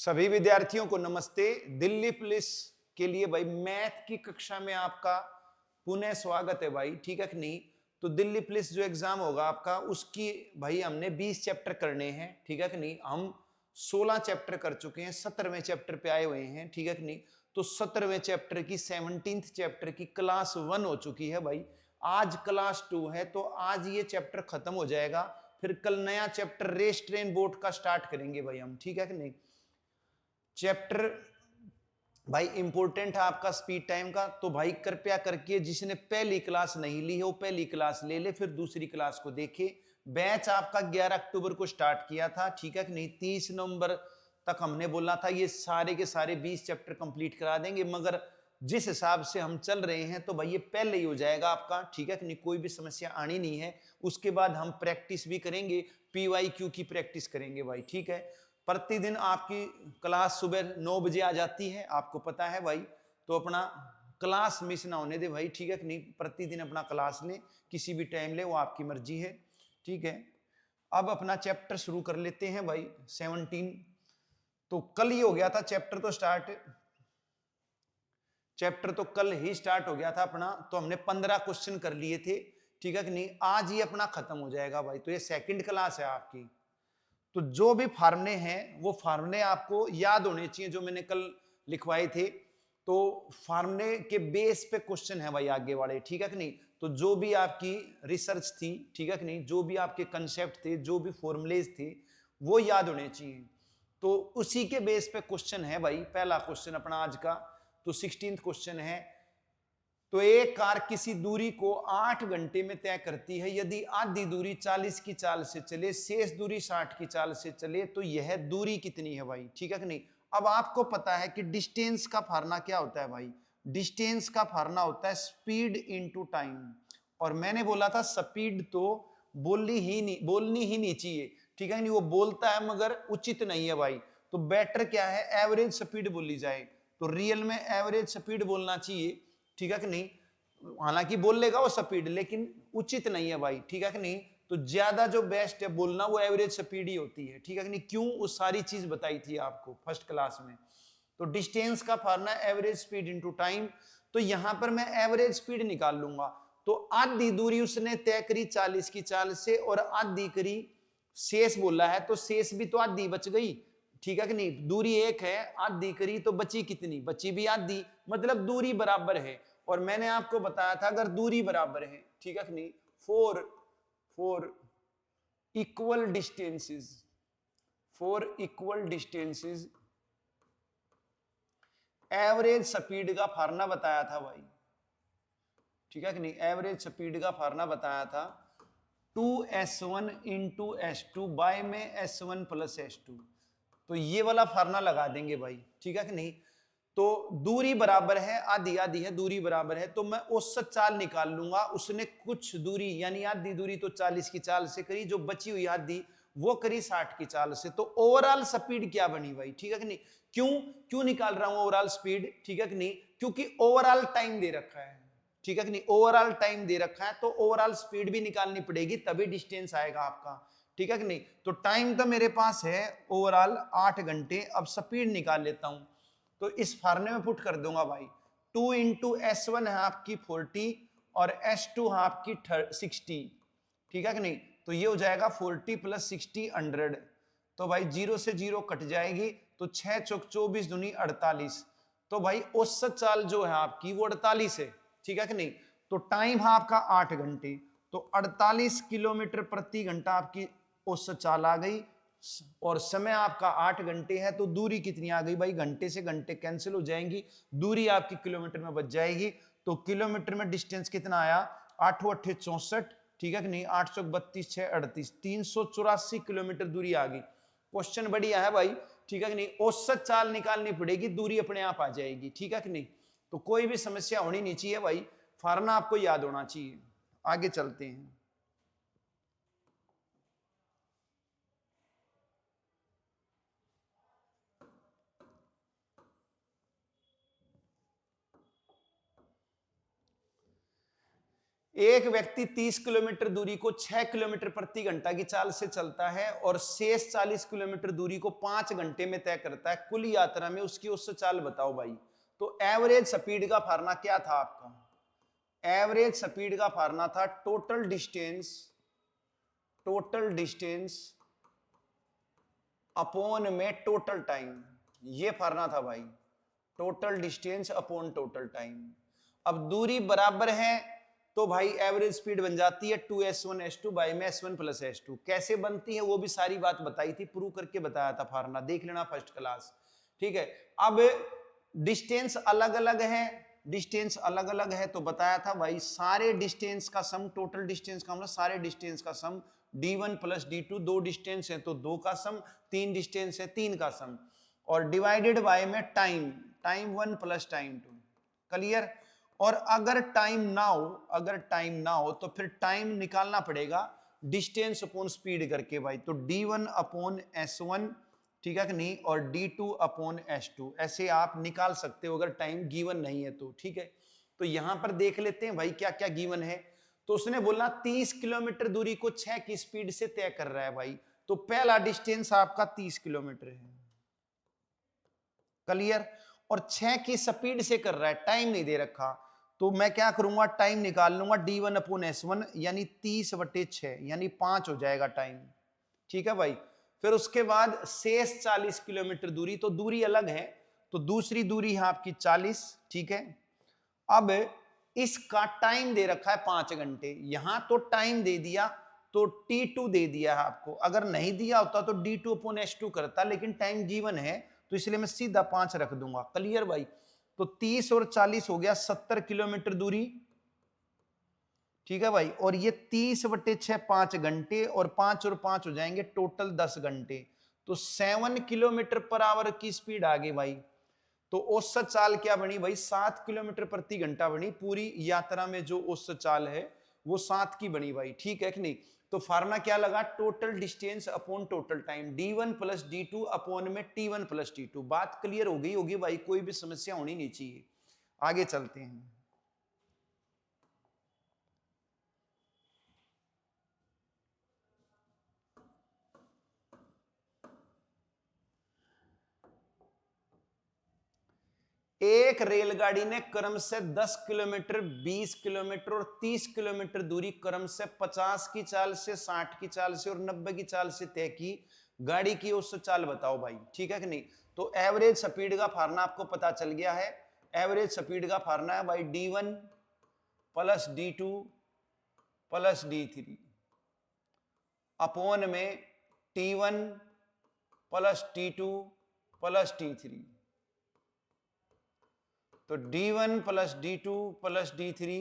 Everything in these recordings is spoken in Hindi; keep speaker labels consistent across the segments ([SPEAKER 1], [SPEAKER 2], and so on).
[SPEAKER 1] सभी विद्यार्थियों को नमस्ते। दिल्ली पुलिस के लिए भाई मैथ की कक्षा में आपका पुनः स्वागत है भाई, ठीक है कि नहीं। तो दिल्ली पुलिस जो एग्जाम होगा आपका, उसकी भाई हमने 20 चैप्टर करने हैं, ठीक है कि नहीं। हम 16 चैप्टर कर चुके हैं, 17वें चैप्टर पे आए हुए हैं, ठीक है कि नहीं। तो 17वें चैप्टर की 17th चैप्टर की क्लास 1 हो चुकी है भाई। आज क्लास 2 है, तो आज ये चैप्टर खत्म हो जाएगा। फिर कल नया चैप्टर रेस ट्रेन बोट का स्टार्ट करेंगे भाई हम, ठीक है कि नहीं। चैप्टर भाई इंपॉर्टेंट है आपका स्पीड टाइम का, तो भाई कृपया करके जिसने पहली क्लास नहीं ली है वो पहली क्लास ले ले, फिर दूसरी क्लास को देखे। बैच आपका 11 अक्टूबर को स्टार्ट किया था, ठीक है कि नहीं। 30 नवंबर तक हमने बोला था ये सारे के सारे 20 चैप्टर कंप्लीट करा देंगे, मगर जिस हिसाब से हम चल रहे हैं तो भाई ये पहले ही हो जाएगा आपका, ठीक है कि नहीं। कोई भी समस्या आनी नहीं है। उसके बाद हम प्रैक्टिस भी करेंगे, PYQ की प्रैक्टिस करेंगे भाई, ठीक है। प्रतिदिन आपकी क्लास सुबह 9 बजे आ जाती है, आपको पता है भाई। तो अपना क्लास मिस ना होने दे भाई, ठीक है कि नहीं। प्रतिदिन अपना क्लास लें, किसी भी टाइम ले, वो आपकी मर्जी है, ठीक है। अब अपना चैप्टर शुरू कर लेते हैं भाई 17। तो कल ही हो गया था चैप्टर तो स्टार्ट, चैप्टर तो कल ही स्टार्ट हो गया था अपना। तो हमने 15 क्वेश्चन कर लिए थे, ठीक है कि नहीं। आज ही अपना खत्म हो जाएगा भाई। तो ये सेकंड क्लास है आपकी। तो जो भी फार्मूले हैं वो फार्मूले आपको याद होने चाहिए, जो मैंने कल लिखवाए थे। तो फार्मूले के बेस पे क्वेश्चन है भाई आगे वाले, ठीक है कि नहीं। तो जो भी आपकी रिसर्च थी, ठीक है कि नहीं, जो भी आपके कंसेप्ट थे, जो भी फॉर्मूलेज थे, वो याद होने चाहिए। तो उसी के बेस पे क्वेश्चन है भाई। पहला क्वेश्चन अपना आज का तो 16th क्वेश्चन है। तो एक कार किसी दूरी को 8 घंटे में तय करती है। यदि आधी दूरी 40 की चाल से चले, शेष दूरी 60 की चाल से चले, तो यह दूरी कितनी है भाई, ठीक है कि नहीं। अब आपको पता है कि डिस्टेंस का फार्मूला क्या होता है भाई। डिस्टेंस का फार्मूला होता है स्पीड इनटू टाइम। और मैंने बोला था स्पीड तो बोलनी ही नहीं चाहिए, ठीक है नहीं। वो बोलता है मगर उचित नहीं है भाई। तो बेटर क्या है, एवरेज स्पीड बोली जाए। तो रियल में एवरेज स्पीड बोलना चाहिए, ठीक है कि नहीं। हालांकि बोल लेगा वो स्पीड, लेकिन उचित नहीं है भाई, ठीक है कि नहीं। तो ज्यादा जो बेस्ट है बोलना वो एवरेज स्पीड ही होती है, ठीक है कि नहीं। क्यों, वो सारी चीज बताई थी आपको फर्स्ट क्लास में। तो डिस्टेंस का formula average speed into time. तो यहां पर मैं एवरेज स्पीड निकाल लूंगा। तो आधी दूरी उसने तय करी 40 की चाल से, और आधी करी शेष बोला है, तो शेष भी तो आधी बच गई, ठीक है कि नहीं। दूरी एक है, आधी करी तो बची कितनी, बची भी आधी, मतलब दूरी बराबर है। और मैंने आपको बताया था अगर दूरी बराबर है, ठीक है कि नहीं, four four equal distances, four equal distances, average speed का फार्मूला बताया था भाई, ठीक है कि नहीं। एवरेज स्पीड का फार्मूला बताया था 2s1 इंटू s2 बाय में s1 प्लस s2। तो ये वाला फार्मूला लगा देंगे भाई, ठीक है कि नहीं। तो दूरी बराबर है, आधी आधी है, दूरी बराबर है, तो मैं औसत चाल निकाल लूंगा। उसने कुछ दूरी यानी आधी दूरी तो 40 की चाल से करी, जो बची हुई आधी वो करी 60 की चाल से। तो ओवरऑल स्पीड क्या बनी भाई, ठीक है कि नहीं। क्यों क्यों निकाल रहा हूं ओवरऑल स्पीड, ठीक है कि नहीं, क्योंकि ओवरऑल टाइम दे रखा है, ठीक है कि नहीं। ओवरऑल टाइम दे रखा है तो ओवरऑल स्पीड भी निकालनी पड़ेगी, तभी डिस्टेंस आएगा आपका, ठीक है कि नहीं। तो टाइम तो मेरे पास है ओवरऑल 8 घंटे। अब स्पीड निकाल लेता हूं, तो इस फार्मूले में पुट कर दूंगा भाई। 2 इंटू S1 है आपकी 40 और S2 है आपकी 60, ठीक है कि नहीं। तो ये हो जाएगा 40 प्लस 60 100। तो भाई 0 से 0 कट जाएगी, तो 6 चौक 24 दूनी 48। तो भाई औसत चाल जो है आपकी वो 48 है, ठीक है कि नहीं। तो टाइम है आपका 8 घंटे, तो 48 किलोमीटर प्रति घंटा आपकी औसत चाल आ गई। और समय आपका 8 घंटे है, तो दूरी कितनी आ गई भाई, घंटे से घंटे कैंसिल हो जाएंगी, दूरी आपकी किलोमीटर में बच जाएगी। तो किलोमीटर में डिस्टेंस कितना आया, 8 8 64, ठीक है कि नहीं। 8 चौक 32 6 38, 384 किलोमीटर दूरी आ गई। क्वेश्चन बढ़िया है भाई, ठीक है कि नहीं। औसत चाल निकालनी पड़ेगी, दूरी अपने आप आ जाएगी, ठीक है कि नहीं। तो कोई भी समस्या होनी नहीं चाहिए भाई, फार्मूला आपको याद होना चाहिए। आगे चलते हैं। एक व्यक्ति 30 किलोमीटर दूरी को 6 किलोमीटर प्रति घंटा की चाल से चलता है और शेष 40 किलोमीटर दूरी को 5 घंटे में तय करता है। कुल यात्रा में उसकी उससे चाल बताओ भाई। तो एवरेज स्पीड का फार्मूला क्या था आपका? एवरेज स्पीड का फार्मूला था टोटल डिस्टेंस अपॉन में टोटल टाइम। ये फार्मूला था भाई, total distance upon total time. अब दूरी बराबर है तो भाई एवरेज स्पीड बन जाती है 2s1s2 बाई में s1 प्लस s2। कैसे बनती है वो भी सारी बात बताई थी, प्रूव करके बताया था फार्मूला, देख लेना फर्स्ट क्लास। ठीक है, अब डिस्टेंस अलग अलग है तो बताया था भाई सारे डिस्टेंस का सम, टोटल डिस्टेंस का मतलब सारे डिस्टेंस का सम d1 प्लस d2, 2 डिस्टेंस है तो 2 का सम, 3 डिस्टेंस है 3 का सम, और डिवाइडेड बाय में टाइम 1 प्लस टाइम 2। क्लियर? और अगर टाइम ना हो तो फिर टाइम निकालना पड़ेगा डिस्टेंस अपॉन स्पीड करके भाई। तो d1 अपॉन s1, ठीक है कि नहीं, और d2 अपॉन s2 ऐसे आप निकाल सकते हो अगर टाइम गिवन नहीं है तो। ठीक है, तो यहां पर देख लेते हैं भाई क्या क्या गिवन है। तो उसने बोला 30 किलोमीटर दूरी को 6 की स्पीड से तय कर रहा है भाई। तो पहला डिस्टेंस आपका 30 किलोमीटर है। क्लियर? और 6 की स्पीड से कर रहा है, टाइम नहीं दे रखा, तो मैं क्या करूंगा, टाइम निकाल लूंगा d1 अपॉन s1 यानी 30/6 यानी 5 हो जाएगा टाइम। ठीक है भाई, फिर उसके बाद शेष 40 किलोमीटर दूरी, तो दूरी अलग है तो दूसरी दूरी है आपकी 40। ठीक है, अब इसका टाइम दे रखा है 5 घंटे, यहां तो टाइम दे दिया तो t2 दे दिया है आपको। अगर नहीं दिया होता तो d2 अपॉन s2 करता, लेकिन टाइम गिवन है तो इसलिए मैं सीधा 5 रख दूंगा। क्लियर भाई? तो 30 और 40 हो गया 70 किलोमीटर दूरी। ठीक है भाई, और ये 30/6 5 घंटे, और 5 और 5 हो जाएंगे टोटल 10 घंटे। तो 7 किलोमीटर पर आवर की स्पीड आ गई भाई। तो औसत चाल क्या बनी भाई? 7 किलोमीटर प्रति घंटा बनी। पूरी यात्रा में जो औसत चाल है वो 7 की बनी भाई। ठीक है कि नहीं? तो फार्मूला क्या लगा? Total distance upon total time, d1 plus d2 upon में t1 प्लस t2। बात क्लियर हो गई होगी भाई, कोई भी समस्या होनी नहीं चाहिए। आगे चलते हैं। एक रेलगाड़ी ने क्रम से 10 किलोमीटर, 20 किलोमीटर और 30 किलोमीटर दूरी क्रम से 50 की चाल से, 60 की चाल से और 90 की चाल से तय की। गाड़ी की औसत चाल बताओ भाई। ठीक है कि नहीं? तो एवरेज स्पीड का फार्मूला आपको पता चल गया है। एवरेज स्पीड का फार्मूला है भाई d1 plus d2 plus d3 upon में t1 plus t2 plus t3। तो d1 plus d2 plus d3,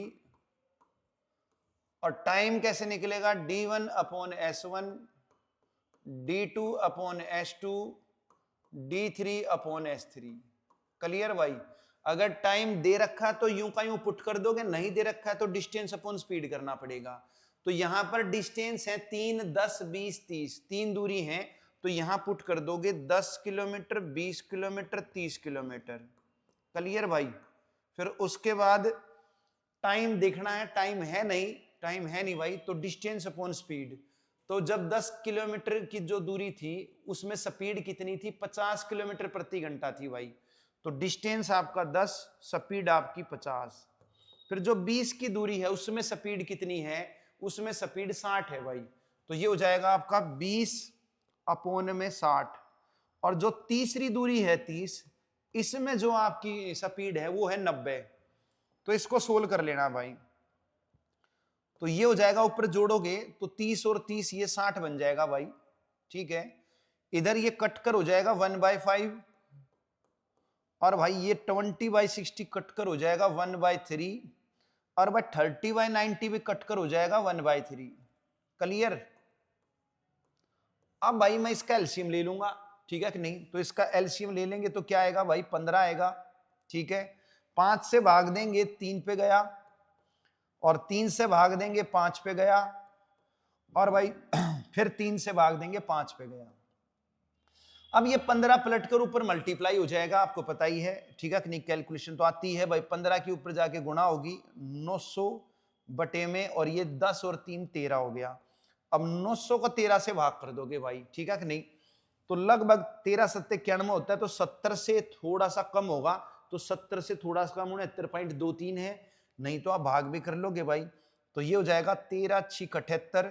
[SPEAKER 1] और टाइम कैसे निकलेगा? d1 upon s1, d2 upon s2, d3 upon s3। Clear भाई? अगर टाइम दे रखा तो यूं का यूं पुट कर दोगे, नहीं दे रखा है तो डिस्टेंस अपॉन स्पीड करना पड़ेगा। तो यहां पर डिस्टेंस है 3, 10, 20, 30, 3 दूरी है, तो यहां पुट कर दोगे 10 किलोमीटर, 20 किलोमीटर, 30 किलोमीटर। क्लियर भाई? फिर उसके बाद टाइम देखना है, टाइम है नहीं भाई, तो डिस्टेंस अपॉन स्पीड। तो जब 10 किलोमीटर की जो दूरी थी उसमें स्पीड कितनी थी? 50 किलोमीटर प्रति घंटा थी भाई। तो डिस्टेंस आपका 10, स्पीड आपकी 50। फिर जो 20 की दूरी है उसमें स्पीड कितनी है? उसमें स्पीड 60 है भाई। तो ये हो जाएगा आपका 20 अपॉन में 60। और जो तीसरी दूरी है 30, इसमें जो आपकी स्पीड है वो है 90। तो इसको सोल्व कर लेना भाई। तो ये हो जाएगा, ऊपर जोड़ोगे तो 30 और 30 ये 60 बन जाएगा भाई। ठीक है, इधर ये कटकर हो जाएगा 1/5, और भाई ये 20/60 कटकर हो जाएगा 1/3, और भाई 30/90 भी कटकर हो जाएगा 1/3। क्लियर? अब भाई मैं इसका एलसीएम ले लूंगा। ठीक है कि नहीं? तो इसका एलसीएम ले लेंगे तो क्या आएगा भाई? 15 आएगा। ठीक है, 5 से भाग देंगे 3 पे गया, और 3 से भाग देंगे 5 पे गया, और भाई फिर 3 से भाग देंगे 5 पे गया। अब ये 15 पलट कर ऊपर मल्टीप्लाई हो जाएगा, आपको पता ही है। ठीक है कि नहीं? कैलकुलेशन तो आती है भाई, 15 के ऊपर जाके गुणा होगी 900 बटे में, और ये 10 और 3 13 हो गया। अब 900 को 13 से भाग कर दोगे भाई, ठीक है कि नहीं, तो लगभग 13 सत्ते 91 होता है, तो 70 से थोड़ा सा कम होगा, तो 70 से थोड़ा सा कम 69.23 है, नहीं तो आप भाग भी कर लोगे भाई। तो ये हो जाएगा 13 6 78,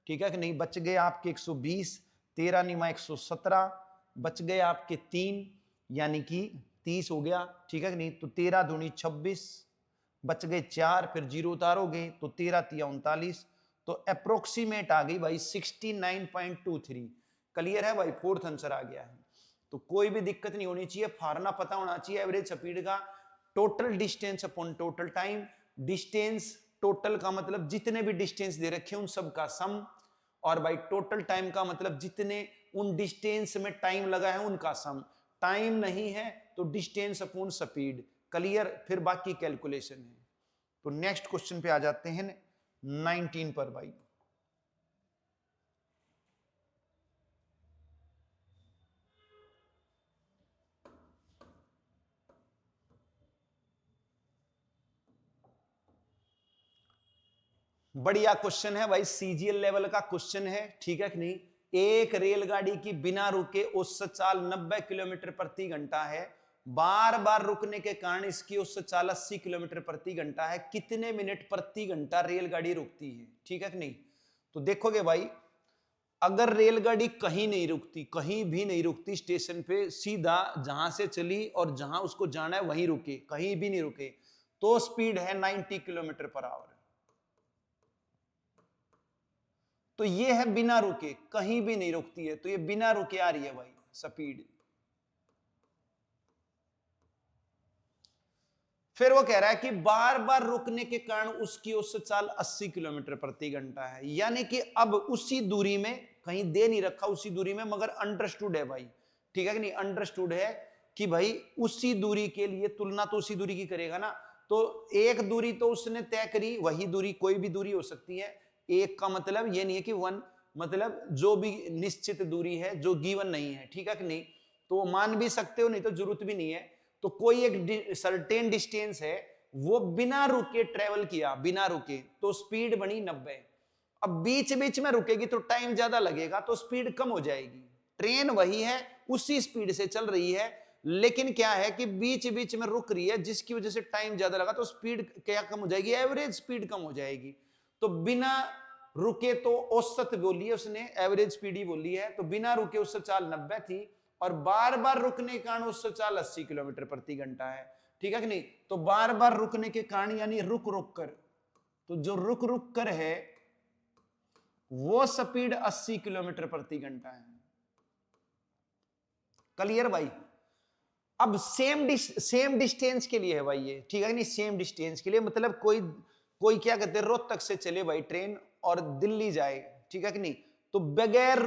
[SPEAKER 1] ठीक है कि नहीं, बच गए आपके 120, 13 निमा 117, बच गए आपके 3 यानी कि 30 हो गया, ठीक है कि नहीं, तो 13 दूनी 26, बच गए 4, फिर 0 उतारोगे तो 13 तिया 39, तो अप्रोक्सीमेट आ गई भाई 69.23। क्लियर है भाई, फोर्थ आंसर आ गया है। तो कोई भी दिक्कत नहीं होनी चाहिए, फार्मूला पता होना चाहिए एवरेज स्पीड का, total distance upon total time. Distance total का मतलब जितने भी डिस्टेंस दे रखे उन सब का सम, और भाई टोटल टाइम का मतलब जितने उन डिस्टेंस में टाइम लगा है उनका सम। टाइम नहीं है तो डिस्टेंस अपॉन स्पीड। क्लियर, फिर बाकी कैलकुलेशन है। तो नेक्स्ट क्वेश्चन पे आ जाते हैं 19 पर भाई। बढ़िया क्वेश्चन है भाई, सीजीएल लेवल का क्वेश्चन है, ठीक है कि नहीं। एक रेलगाड़ी की बिना रुके औसत चाल 90 किलोमीटर प्रति घंटा है, बार बार रुकने के कारण इसकी औसत चाल 80 किलोमीटर प्रति घंटा है, कितने मिनट प्रति घंटा रेलगाड़ी रुकती है, ठीक है कि नहीं। तो देखोगे भाई, अगर रेलगाड़ी कहीं नहीं रुकती, कहीं भी नहीं रुकती, स्टेशन पे सीधा जहां से चली और जहां उसको जाना है वहीं रुके, कहीं भी नहीं रुके, तो स्पीड है 90 किलोमीटर पर आवर। तो ये है बिना रुके, कहीं भी नहीं रुकती है, तो ये बिना रुके आ रही है भाई स्पीड। फिर वो कह रहा है कि बार बार रुकने के कारण उसकी औसत चाल 80 किलोमीटर प्रति घंटा है, यानी कि अब उसी दूरी में, कहीं दे नहीं रखा उसी दूरी में, मगर अंडरस्टूड है भाई, ठीक है कि नहीं, अंडरस्टूड है कि भाई उसी दूरी के लिए तुलना तो उसी दूरी की करेगा ना। तो एक दूरी तो उसने तय करी, वही दूरी कोई भी दूरी हो सकती है। एक का मतलब ये नहीं है कि वन, मतलब जो भी निश्चित दूरी है जो गिवन नहीं है, ठीक है कि नहीं, तो मान भी सकते हो, नहीं तो जरूरत भी नहीं है। तो कोई एक सर्टेन डिस्टेंस है, वो बिना रुके ट्रेवल किया, बिना रुके, तो स्पीड बनी 90। अब बीच बीच में रुकेगी तो टाइम ज्यादा लगेगा, तो स्पीड कम हो जाएगी। ट्रेन वही है, उसी स्पीड से चल रही है, लेकिन क्या है कि बीच बीच में रुक रही है, जिसकी वजह से टाइम ज्यादा लगा, तो स्पीड क्या कम हो जाएगी, एवरेज स्पीड कम हो जाएगी। तो बिना रुके तो औसत बोली है उसने, एवरेज स्पीड ही बोली है, तो बिना रुके उससे चाल 90 थी, और बार बार रुकने के कारण उससे चाल 80 किलोमीटर प्रति घंटा है, ठीक है कि नहीं। तो बार बार रुकने के कारण यानी रुक रुक कर, तो जो रुक रुक कर है वो स्पीड 80 किलोमीटर प्रति घंटा है। क्लियर भाई। अब सेम डिस्टेंस के लिए है भाई ये, ठीक है नहीं, सेम डिस्टेंस के लिए, मतलब कोई कोई क्या कहते हैं, रोहतक से चले भाई ट्रेन और दिल्ली जाए, ठीक है कि नहीं, तो बगैर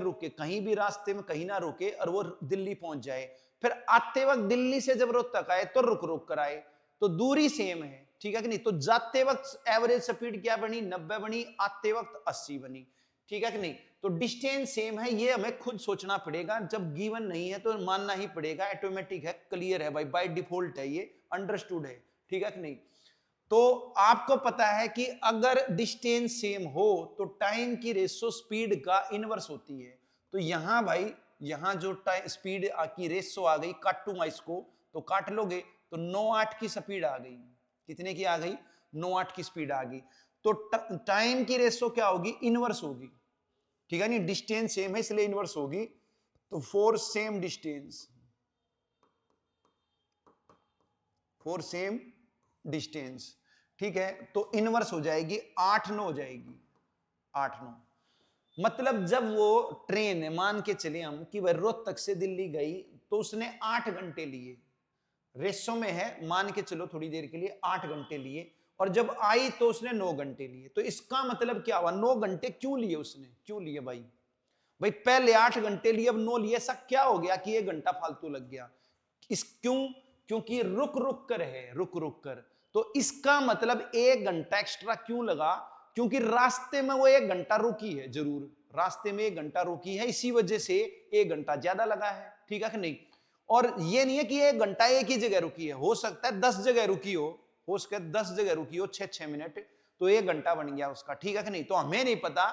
[SPEAKER 1] रुके कहीं भी रास्ते में कहीं ना रुके और वो दिल्ली पहुंच जाए। फिर आते वक्त दिल्ली से जब रोहतक आए तो रुक रुक कर आए, तो दूरी सेम है, ठीक है कि नहीं। तो जाते वक्त एवरेज स्पीड क्या बनी, 90 बनी, आते वक्त 80 बनी, ठीक है कि नहीं। तो डिस्टेंस सेम है, ये हमें खुद सोचना पड़ेगा, जब गिवन नहीं है तो मानना ही पड़ेगा, ऑटोमेटिक है, क्लियर है भाई, बाय डिफॉल्ट है, ये अंडरस्टूड है, ठीक है कि नहीं। तो आपको पता है कि अगर डिस्टेंस सेम हो तो टाइम की रेशो स्पीड का इनवर्स होती है। तो यहां भाई, यहां जो स्पीड की रेशो आ गई, काटूंगा इसको तो काट लोगे, तो 9/8 की स्पीड आ गई। कितने की आ गई, 9/8 की स्पीड आ गई। तो टाइम की रेशो क्या होगी, इनवर्स होगी, ठीक है नहीं, डिस्टेंस सेम है इसलिए इनवर्स होगी। तो फॉर सेम डिस्टेंस, ठीक है, तो इनवर्स हो जाएगी 8/9 हो जाएगी, 8/9। मतलब जब वो ट्रेन, मान के चले हम कि वह रोहतक से दिल्ली गई, तो उसने 8 घंटे लिए, रेशो में है, मान के चलो थोड़ी देर के लिए 8 घंटे लिए, और जब आई तो उसने 9 घंटे लिए। तो इसका मतलब क्या हुआ, 9 घंटे क्यों लिए उसने, क्यों लिए भाई, भाई पहले 8 घंटे लिए अब 9 लिए, ऐसा क्या हो गया कि 1 घंटा फालतू लग गया। इस क्यों, क्योंकि रुक रुक कर है, रुक रुक कर। तो इसका मतलब 1 घंटा एक्स्ट्रा क्यों लगा, क्योंकि रास्ते में वो 1 घंटा रुकी है, जरूर रास्ते में 1 घंटा रुकी है, इसी वजह से 1 घंटा ज्यादा लगा है, ठीक है कि नहीं। और ये नहीं है कि 1 घंटा एक ही जगह रुकी है, हो सकता है 10 जगह रुकी हो, हो सके 10 जगह रुकी हो 6-6 मिनट, तो 1 घंटा बन गया उसका, ठीक है कि नहीं। तो हमें नहीं पता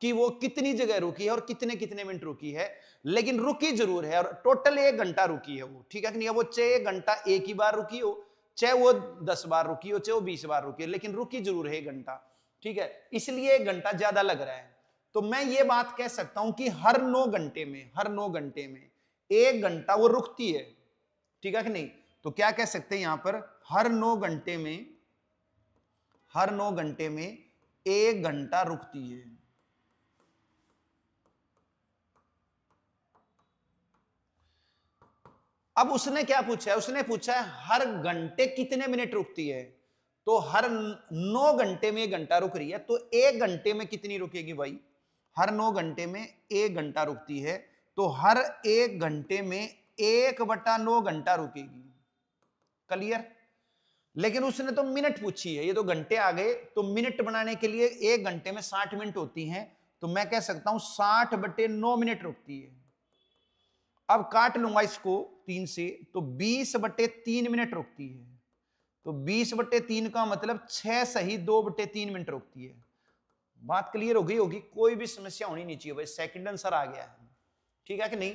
[SPEAKER 1] कि वो कितनी जगह रुकी है और कितने कितने मिनट रुकी है, लेकिन रुकी जरूर है और टोटल 1 घंटा रुकी है वो, ठीक है कि नहीं। वो चाहे 1 घंटा एक ही बार रुकी हो, चाहे वो 10 बार रुकी हो, चाहे वो 20 बार रुकी हो, लेकिन रुकी जरूर है 1 घंटा, ठीक है। इसलिए 1 घंटा ज्यादा लग रहा है। तो मैं ये बात कह सकता हूं कि हर 9 घंटे में 1 घंटा वो रुकती है, ठीक है कि नहीं। तो क्या कह सकते हैं यहां पर, हर 9 घंटे में 1 घंटा रुकती है। अब उसने क्या पूछा है, उसने पूछा है हर घंटे कितने मिनट रुकती है। तो हर 9 घंटे में 1 घंटा रुक रही है, तो 1 घंटे में कितनी रुकेगी भाई, हर 9 घंटे में 1 घंटा रुकती है, तो हर 1 घंटे में 1/9 घंटा रुकेगी। क्लियर। लेकिन उसने तो मिनट पूछी है, ये तो घंटे आ गए, तो मिनट बनाने के लिए 1 घंटे में 60 मिनट होती हैं, तो मैं कह सकता हूं 60/9 मिनट रुकती है। अब काट लूंगा इसको 3 से, तो 20/3 मिनट रुकती है। तो 20/3 का मतलब 6 सही 2/3 मिनट रुकती है। बात क्लियर हो गई होगी, कोई भी समस्या होनी नहीं चाहिए भाई, सेकंड आंसर आ गया है, ठीक है कि नहीं।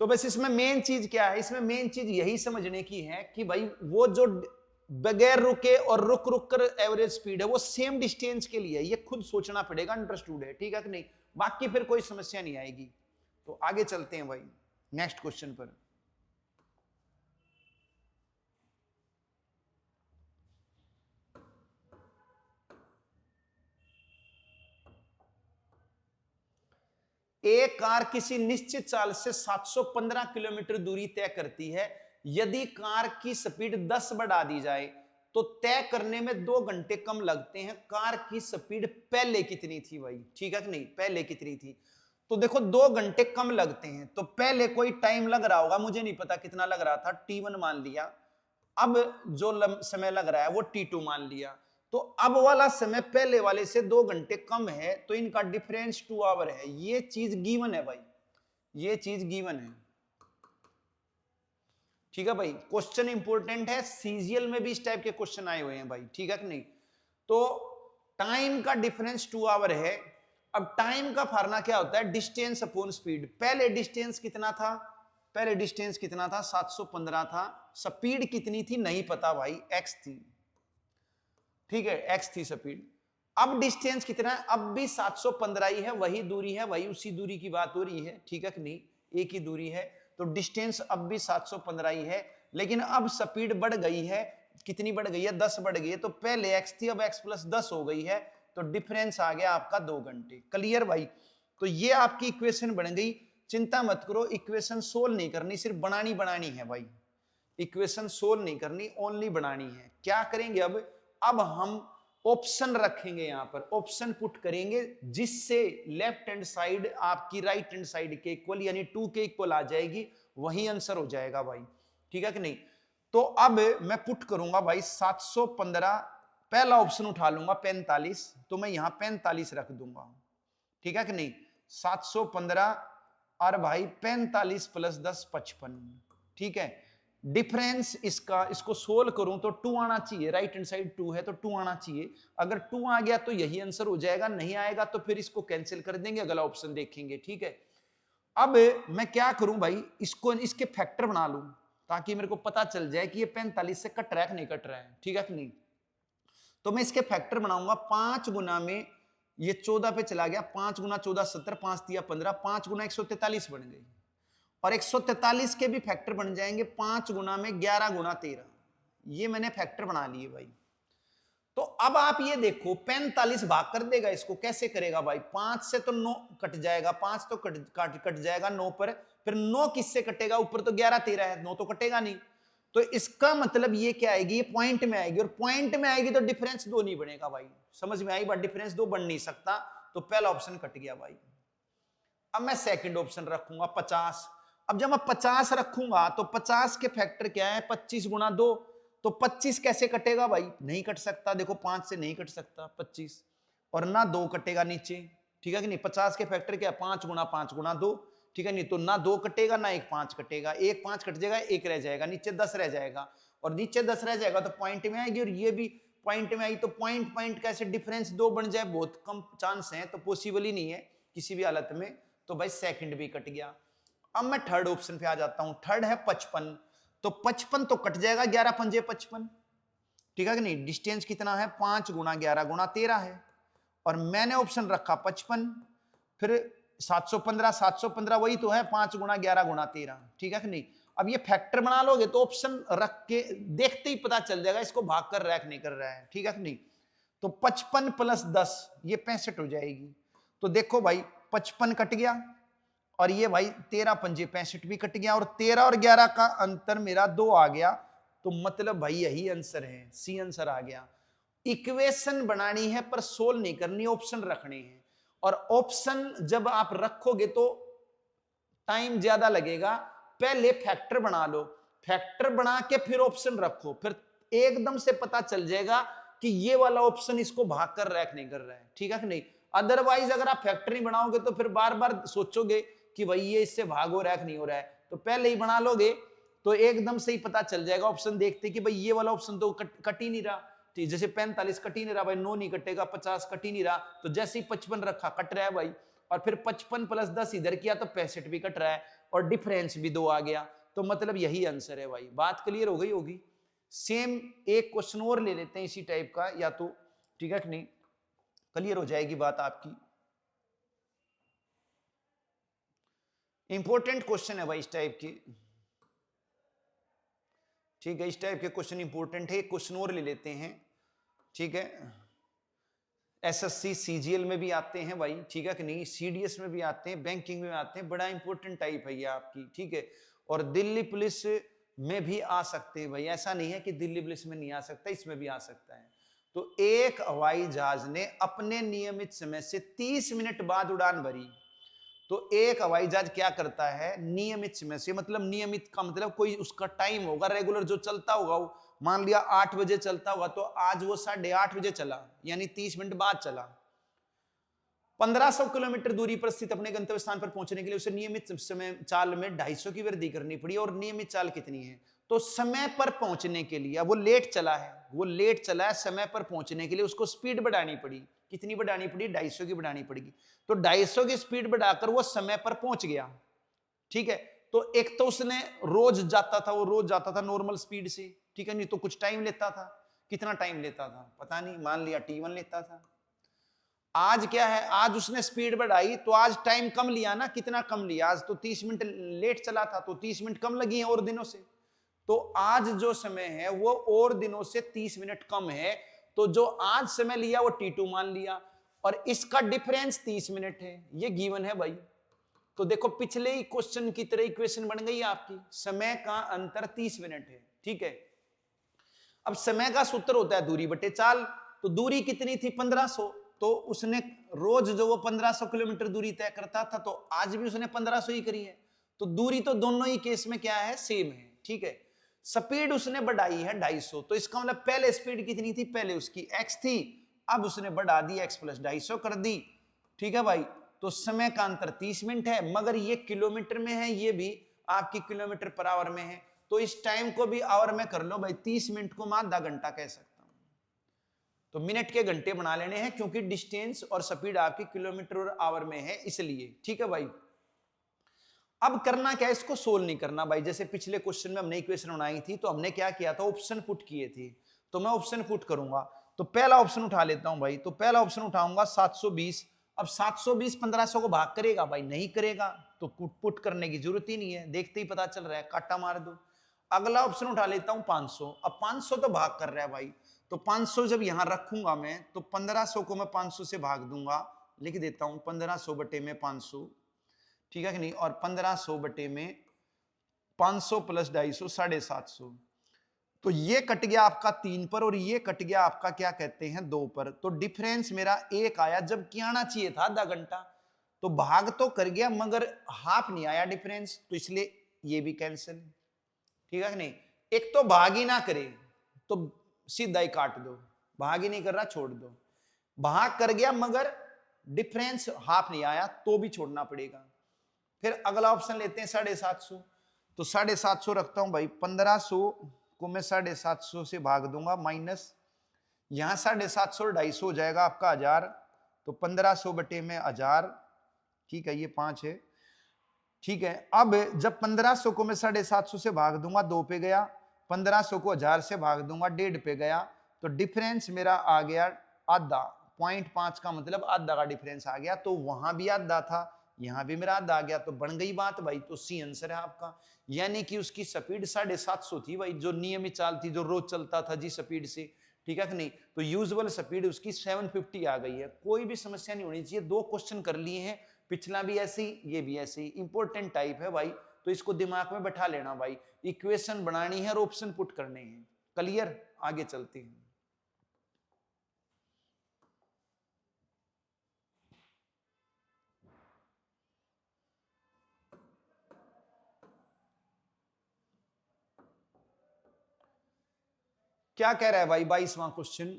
[SPEAKER 1] तो बस इसमें मेन चीज क्या है, इसमें मेन चीज यही समझने की है कि भाई वो जो बगैर रुके और रुक रुक कर एवरेज स्पीड है, वो सेम डिस्टेंस के लिए, ये खुद सोचना पड़ेगा, अंडरस्टूड है, ठीक है कि नहीं। बाकी फिर कोई समस्या नहीं आएगी। तो आगे चलते हैं भाई नेक्स्ट क्वेश्चन पर। एक कार किसी निश्चित चाल से 715 किलोमीटर दूरी तय करती है। यदि कार की स्पीड 10 बढ़ा दी जाए तो तय करने में 2 घंटे कम लगते हैं। कार की स्पीड पहले कितनी थी भाई, ठीक है कि नहीं, पहले कितनी थी। तो देखो 2 घंटे कम लगते हैं, तो पहले कोई टाइम लग रहा होगा, मुझे नहीं पता कितना लग रहा था, T1 मान लिया। अब जो समय लग रहा है वो T2 मान लिया। तो अब वाला समय पहले वाले से 2 घंटे कम है, तो इनका डिफरेंस 2 आवर है। ये चीज गिवन है भाई, ये चीज गिवन है, ठीक है भाई। क्वेश्चन इंपॉर्टेंट है, सीजीएल में भी इस टाइप के क्वेश्चन आए हुए हैं भाई, ठीक है कि नहीं। तो टाइम का डिफरेंस 2 आवर है। अब टाइम का फार्मूला क्या होता है, डिस्टेंस अपॉन स्पीड। पहले डिस्टेंस कितना था, पहले डिस्टेंस कितना था, 715 था। स्पीड कितनी थी नहीं पता भाई, x थी, ठीक है, x थी स्पीड। अब डिस्टेंस कितना है, अब भी 715 ही है, वही दूरी है, वही उसी दूरी की बात हो रही है, ठीक है कि नहीं, एक ही दूरी है। तो डिस्टेंस अब भी 715 ही है, लेकिन अब स्पीड बढ़ गई है, कितनी बढ़ गई है, 10 बढ़ गई है। तो पहले x थी, अब x + 10 हो गई है, तो डिफरेंस आ गया आपका 2 घंटे। क्लियर भाई। तो ये आपकी इक्वेशन बन गई। चिंता मत करो, इक्वेशन सोल्व नहीं करनी, सिर्फ बनानी है भाई। इक्वेशन सोल्व नहीं करनी, ओनली बनानी है। क्या करेंगे अब हम ऑप्शन रखेंगे, यहां पर ऑप्शन पुट करेंगे, जिससे लेफ्ट हैंड साइड आपकी राइट हैंड साइड के इक्वल, यानी 2 के इक्वल आ जाएगी, वही आंसर हो जाएगा भाई, ठीक है कि नहीं। तो अब मैं पुट करूंगा भाई 715, पहला ऑप्शन उठा लूंगा 45, तो मैं यहां 45 रख दूंगा, ठीक है कि नहीं। 715 और भाई 45 + 10 55, ठीक है। डिफरेंस इसका, इसको सोल्व करूं तो 2 आना चाहिए, राइट हैंड साइड 2 है तो 2 आना चाहिए। अगर 2 आ गया तो यही आंसर हो जाएगा, नहीं आएगा तो फिर इसको कैंसिल कर देंगे, अगला ऑप्शन देखेंगे, ठीक है। अब मैं क्या करूं भाई, इसको इसके फैक्टर बना लूं, ताकि मेरे को पता चल जाए कि ये 45 से कट रहा है कि नहीं कट रहा है, ठीक है कि नहीं। तो मैं इसके फैक्टर बनाऊंगा, 5 गुना में ये 14 पे चला गया, 5 गुना 14 70, 5 दिया 15, 5 गुना 143 बन गई। और 143 के भी फैक्टर बन जाएंगे, 5 गुना में 11 गुना 13, ये मैंने फैक्टर बना लिए भाई। तो अब आप ये देखो 45 भाग कर देगा इसको, कैसे करेगा भाई, 5 से तो 9 कट जाएगा, 5 तो कट जाएगा 9 पर, फिर 9 किससे कटेगा, ऊपर तो 11 13 है, 9 तो कटेगा नहीं। तो इसका मतलब ये क्या आएगी, ये पॉइंट में आएगी, और पॉइंट में आएगी तो डिफरेंस 2 नहीं बनेगा भाई, समझ में आई बात, डिफरेंस 2 बन नहीं सकता। तो पहला ऑप्शन कट गया भाई। अब मैं सेकंड ऑप्शन रखूंगा 50। अब जब मैं 50 रखूंगा तो 50 के फैक्टर क्या है, 25 गुना 2, तो 25 कैसे कटेगा भाई, नहीं कट सकता, देखो 5 से नहीं कट सकता 25, और ना 2 कटेगा नीचे, ठीक है कि नहीं। 50 के फैक्टर क्या है, 5 गुना 2, ठीक है नहीं, तो ना 2 कटेगा ना 1 5 कटेगा, 1 5 कट जाएगा, 1 रह जाएगा, नीचे 10 रह जाएगा, और नीचे 10 रह जाएगा तो पॉइंट में आएगी, और ये भी पॉइंट में आई तो पॉइंट पॉइंट कैसे डिफरेंस 2 बन जाए, बहुत कम चांस है, तो पॉसिबल ही नहीं है किसी भी हालत में। तो भाई सेकंड भी कट गया। अब मैं थर्ड ऑप्शन पे आ जाता हूं। थर्ड है 55, तो 55 तो कट जाएगा, 11 पंजे 55, ठीक है कि नहीं। डिस्टेंस कितना है, 5 गुना 11 गुना 13 है, और मैंने ऑप्शन रखा 55, फिर 715, 715 वही तो है, 5 गुना 11 गुना 13, ठीक है कि नहीं। अब ये फैक्टर बना लोगे तो ऑप्शन रख के देखते ही पता चल जाएगा इसको भाग कर रहा है कि नहीं कर रहा है, ठीक है कि नहीं। तो 55 प्लस 10 ये 65 हो जाएगी। तो देखो भाई 55 कट गया, और ये भाई 13 पंजे 65 भी कट गया, और 13 और 11 का अंतर मेरा 2 आ गया। तो मतलब भाई यही आंसर है, सी आंसर आ गया। इक्वेशन बनानी है पर सोल्व नहीं करनी, ऑप्शन रखने हैं। और ऑप्शन जब आप रखोगे तो टाइम ज्यादा लगेगा, पहले फैक्टर बना लो, फैक्टर बना के फिर ऑप्शन रखो, फिर एकदम से पता चल जाएगा कि ये वाला ऑप्शन इसको भाग कर रहा है नहीं कर रहा है, ठीक है कि नहीं। अदरवाइज अगर आप फैक्टर नहीं बनाओगे तो फिर बार बार सोचोगे कि भाई ये इससे भाग हो रहा है कि नहीं हो रहा है। तो पहले ही बना लोगे तो एकदम से ही पता चल जाएगा ऑप्शन देखते कि भाई ये वाला ऑप्शन तो कट ही नहीं रहा, ठीक। जैसे 45 कट ही नहीं रहा भाई, 9 नहीं कटेगा, 50 कट ही नहीं रहा, तो जैसे ही 55 रखा कट रहा है भाई, और फिर 55 प्लस 10 इधर किया तो 65 भी कट रहा है, और डिफरेंस भी 2 आ गया। तो मतलब यही आंसर है भाई। बात क्लियर हो गई होगी। सेम एक क्वेश्चन और ले लेते हैं इसी टाइप का, या तो ठीक है कि नहीं, क्लियर हो जाएगी बात आपकी। इंपॉर्टेंट क्वेश्चन है भाई इस टाइप की, ठीक है। इस टाइप के क्वेश्चन इंपॉर्टेंट है। क्वेश्चन और ले लेते हैं, ठीक है। एसएससी सीजीएल में भी आते हैं भाई, ठीक है कि नहीं, सीडीएस में भी आते हैं, बैंकिंग में आते हैं, बड़ा इंपॉर्टेंट टाइप है ये आपकी, ठीक है। और दिल्ली पुलिस में भी आ सकते हैं भाई, ऐसा नहीं है कि दिल्ली पुलिस में नहीं आ सकता, इसमें भी आ सकता है। तो एक हवाई जहाज ने अपने नियमित समय से 30 मिनट बाद उड़ान भरी। तो एक हवाई जहाज क्या करता है, नियमित समय से, मतलब नियमित का मतलब कोई उसका टाइम होगा, रेगुलर जो चलता होगा वो, मान लिया 8 बजे चलता होगा तो आज वो 8:30 बजे चला, यानी 30 मिनट बाद चला। 1500 किलोमीटर दूरी पर स्थित अपने गंतव्य स्थान पर पहुंचने के लिए उसे नियमित समय चाल में 250 की वृद्धि करनी पड़ी। और नियमित चाल कितनी है, तो समय पर पहुंचने के लिए, वो लेट चला है, वो लेट चला है, समय पर पहुंचने के लिए उसको स्पीड बढ़ानी पड़ी। कितनी बढ़ानी पड़ी, 250 की बढ़ानी पड़ेगी। तो 250 की स्पीड बढ़ाकर वो समय पर पहुंच गया, ठीक है। तो एक तो उसने रोज जाता था, वो रोज जाता था नॉर्मल स्पीड से, ठीक है, नहीं तो कुछ टाइम लेता था। कितना टाइम लेता था पता नहीं, मान लिया T1 लेता था। आज क्या है, आज उसने स्पीड बढ़ाई तो आज टाइम कम लिया ना, कितना कम लिया, आज तो 30 मिनट लेट चला था तो 30 मिनट कम लगी है और दिनों से। तो आज जो समय है वो और दिनों से 30 मिनट कम है, तो जो आज समय लिया वो T2 मान लिया, और इसका डिफरेंस 30 मिनट है, ये गिवन है भाई। तो देखो पिछले ही क्वेश्चन की तरह इक्वेशन बन गई आपकी, समय का अंतर 30 मिनट है, ठीक है। अब समय का सूत्र होता है दूरी बटे चाल, तो दूरी कितनी थी 1500, तो उसने रोज जो वो 1500 किलोमीटर दूरी तय करता था, तो आज भी उसने 1500 ही करी है। तो दूरी तो दोनों ही केस में क्या है, सेम है, ठीक है। स्पीड उसने बढ़ाई है 250, तो इसका मतलब पहले स्पीड कितनी थी, पहले उसकी x थी, अब उसने बढ़ा दी x प्लस 250 कर दी, ठीक है भाई। तो समय का अंतर 30 मिनट है, मगर ये किलोमीटर में है, ये भी आपकी किलोमीटर पर आवर में है, तो इस टाइम को भी आवर में कर लो भाई, 30 मिनट को मैं आधा घंटा कह सकता हूं। तो मिनट के घंटे बना लेने हैं, क्योंकि डिस्टेंस और स्पीड आपकी किलोमीटर और आवर में है इसलिए, ठीक है भाई। अब करना क्या है, इसको सोल्व नहीं करना भाई। जैसे पिछले क्वेश्चन में हमने इक्वेशन बनाई थी तो हमने क्या किया था, ऑप्शन पुट किए थे, तो मैं ऑप्शन पुट करूंगा। तो पहला ऑप्शन उठा लेता हूं भाई, तो पहला ऑप्शन उठाऊंगा 720। अब 720 1500 को भाग करेगा भाई, नहीं करेगा, तो पुट करने की जरूरत ही नहीं है, देखते ही पता चल रहा है, काटा मार दो। अगला ऑप्शन उठा लेता हूं 500। अब 500 तो भाग कर रहा है भाई, तो 500 जब यहां रखूंगा मैं, तो 1500 को मैं 500 से भाग दूंगा, लिख देता हूं 1500 बटे में 500, ठीक है कि नहीं। और 1500 बटे में 500 प्लस 250 750, तो ये कट गया आपका 3 पर, और ये कट गया आपका क्या कहते हैं 2 पर। तो डिफरेंस मेरा 1 आया, जब कि आना चाहिए था आधा घंटा। तो भाग तो कर गया मगर हाफ नहीं आया डिफरेंस, तो इसलिए ये भी कैंसिल, ठीक है कि नहीं। एक तो भाग ही ना करे तो सीधा ही काट दो, भाग ही नहीं कर रहा छोड़ दो, भाग कर गया मगर डिफरेंस हाफ नहीं आया तो भी छोड़ना पड़ेगा। फिर अगला ऑप्शन लेते हैं 750, तो 750 रखता हूं भाई, 1500 को मैं 750 से भाग दूंगा, माइनस यहाँ 750 और 250 हो जाएगा आपका 1000, तो 1500 बटे में 1000, ठीक है, ये 5 है, ठीक है। अब जब 1500 को मैं 750 से भाग दूंगा 2 पे गया, 1500 को 1000 से भाग दूंगा 1.5 पे गया, तो डिफरेंस मेरा आ गया आधा, 0.5 का मतलब आधा का डिफरेंस आ गया, तो वहां भी आधा था, यहां भी मेरा आधा आ गया, तो बन गई बात भाई, तो सी आंसर है आपका। यानी कि उसकी स्पीड 750 थी भाई, जो नियमित चाल थी, जो रोज चलता था जी स्पीड से, ठीक है कि नहीं, तो यूजुअल स्पीड उसकी 750 आ गई है। कोई भी समस्या नहीं होनी चाहिए। 2 क्वेश्चन कर लिए हैं, पिछला भी ऐसे ही, ये भी ऐसे ही, इंपॉर्टेंट टाइप है भाई, तो इसको दिमाग में बैठा लेना भाई। इक्वेशन बनानी है और ऑप्शन पुट करने हैं। क्लियर, आगे चलते हैं। क्या कह रहा है भाई 22वां क्वेश्चन,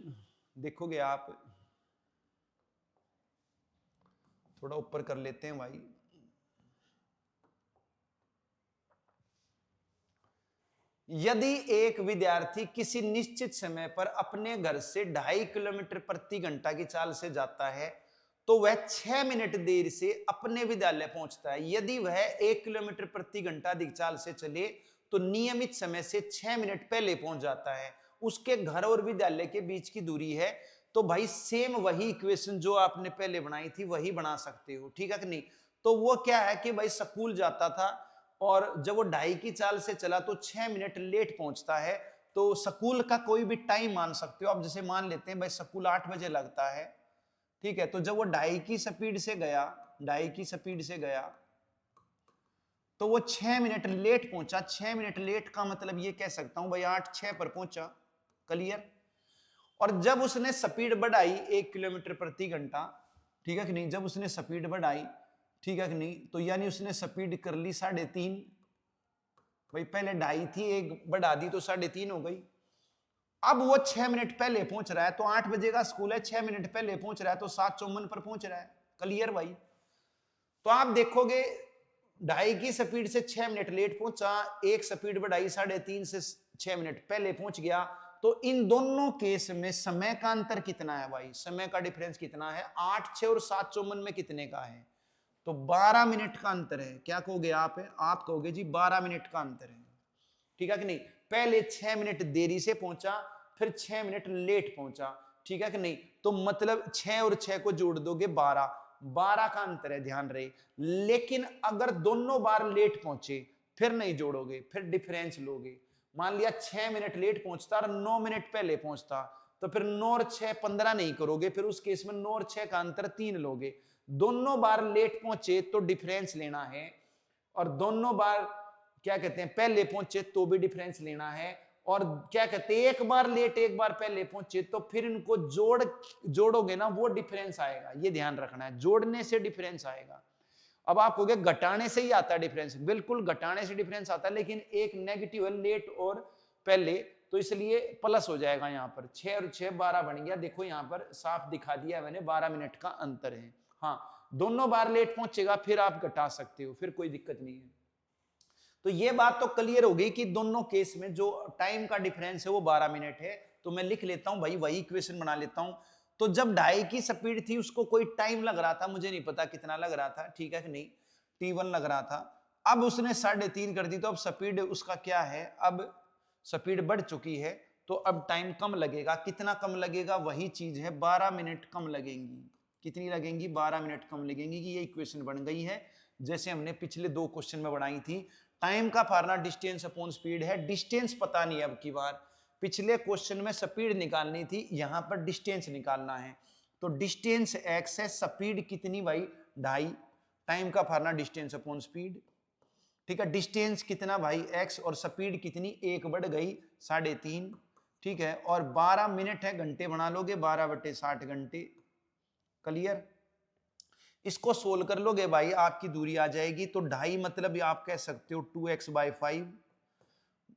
[SPEAKER 1] देखोगे आप, थोड़ा ऊपर कर लेते हैं भाई। यदि एक विद्यार्थी किसी निश्चित समय पर अपने घर से 2.5 किलोमीटर प्रति घंटा की चाल से जाता है, तो वह 6 मिनट देर से अपने विद्यालय पहुंचता है। यदि वह 1 किलोमीटर प्रति घंटा अधिक चाल से चले, तो नियमित समय से 6 मिनट पहले पहुंच जाता है। उसके घर और विद्यालय के बीच की दूरी है। तो भाई सेम वही इक्वेशन जो आपने पहले बनाई थी वही बना सकते हो, ठीक है कि नहीं। तो वो क्या है कि भाई स्कूल जाता था और जब वो 2.5 की चाल से चला तो 6 मिनट लेट पहुंचता है। तो स्कूल का कोई भी टाइम मान सकते हो आप, जैसे मान लेते हैं भाई स्कूल 8 बजे लगता है, ठीक है, तो जब वो 2.5 की स्पीड से गया, 2.5 की स्पीड से गया, तो वो 6 मिनट लेट पहुंचा। 6 मिनट लेट का मतलब ये कह सकता हूं भाई 8:06 पर पहुंचा। क्लियर। और जब उसने स्पीड बढ़ाई 1 किलोमीटर प्रति घंटा, ठीक है कि नहीं, जब उसने स्पीड बढ़ाई, ठीक है कि नहीं, तो यानी उसने स्पीड कर ली 3.5, भाई पहले 2.5 थी, एक बढ़ा दी तो 3.5 हो गई। अब वो 6 मिनट पहले पहुंच रहा है, तो 8 बजे का स्कूल है, 6 मिनट पहले पहुंच रहा है, तो 7:54 पर पहुंच रहा है। क्लियर भाई। तो आप देखोगे 2.5 की स्पीड से 6 मिनट लेट पहुंचा, एक स्पीड बढ़ाई 3.5 से 6 मिनट पहले पहुंच गया, तो इन दोनों केस में समय का अंतर कितना है भाई, समय का डिफरेंस कितना है, 8:06 और 7:54 में कितने का है, तो 12 मिनट का अंतर है। क्या कहोगे आप कहोगे जी 12 मिनट का अंतर है, ठीक है कि नहीं। पहले 6 मिनट देरी से पहुंचा, फिर 6 मिनट लेट पहुंचा, ठीक है कि नहीं, तो मतलब 6 और 6 को जोड़ दोगे 12, 12 का अंतर है, ध्यान रहे। लेकिन अगर दोनों बार लेट पहुंचे फिर नहीं जोड़ोगे, फिर डिफरेंस लोगे। मान लिया 6 मिनट लेट पहुंचता और 9 मिनट पहले पहुंचता, तो फिर 9 और 6 15 नहीं करोगे, फिर उस केस में 9 और 6 का अंतर 3 लोगे। दोनों बार लेट पहुंचे तो डिफरेंस लेना है, और दोनों बार क्या कहते हैं पहले पहुंचे तो भी डिफरेंस लेना है, और क्या कहते हैं एक बार लेट एक बार पहले पहुंचे तो फिर इनको जोड़ोगे ना, वो डिफरेंस आएगा। ये ध्यान रखना है, जोड़ने से डिफरेंस आएगा। अब आप कहोगे घटाने से ही आता है डिफरेंस, बिल्कुल घटाने से डिफरेंस आता है, लेकिन एक नेगेटिव है लेट और पहले, तो इसलिए प्लस हो जाएगा। यहाँ पर 6 और 6 12 बन गया, देखो यहाँ पर साफ दिखा दिया मैंने, 12 मिनट का अंतर है। हाँ, दोनों बार लेट पहुंचेगा फिर आप घटा सकते हो, फिर कोई दिक्कत नहीं है। तो ये बात तो क्लियर हो गई कि दोनों केस में जो टाइम का डिफरेंस है वो 12 मिनट है। तो मैं लिख लेता हूं भाई, वही इक्वेशन बना लेता हूं। तो जब 2.5 की स्पीड थी उसको कोई टाइम लग रहा था, मुझे नहीं पता कितना लग रहा था, ठीक है कि नहीं, t1 लग रहा था। अब उसने 3.5 कर दी, तो अब स्पीड उसका क्या है, अब स्पीड बढ़ चुकी है, तो अब टाइम कम लगेगा। कितना कम लगेगा, वही चीज है, 12 मिनट कम लगेंगी। कितनी लगेंगी, 12 मिनट कम लगेंगी। कि ये इक्वेशन बन गई है जैसे हमने पिछले 2 क्वेश्चन में बनाई थी। टाइम का फार्मूला डिस्टेंस अपॉन स्पीड है, डिस्टेंस पता नहीं अब की बार, पिछले क्वेश्चन में स्पीड निकालनी थी, यहां पर डिस्टेंस निकालना है। तो डिस्टेंस x है, स्पीड कितनी भाई 2.5, टाइम का फार्मूला डिस्टेंस अपॉन स्पीड, ठीक है। डिस्टेंस कितना भाई x और स्पीड कितनी 1 बढ़ गई 3.5, ठीक है। और 12 मिनट है, घंटे बना लोगे 12/60 घंटे। क्लियर। इसको सोल्व कर लोगे भाई, आपकी दूरी आ जाएगी। तो 2.5 मतलब आप कह सकते हो 2x/5,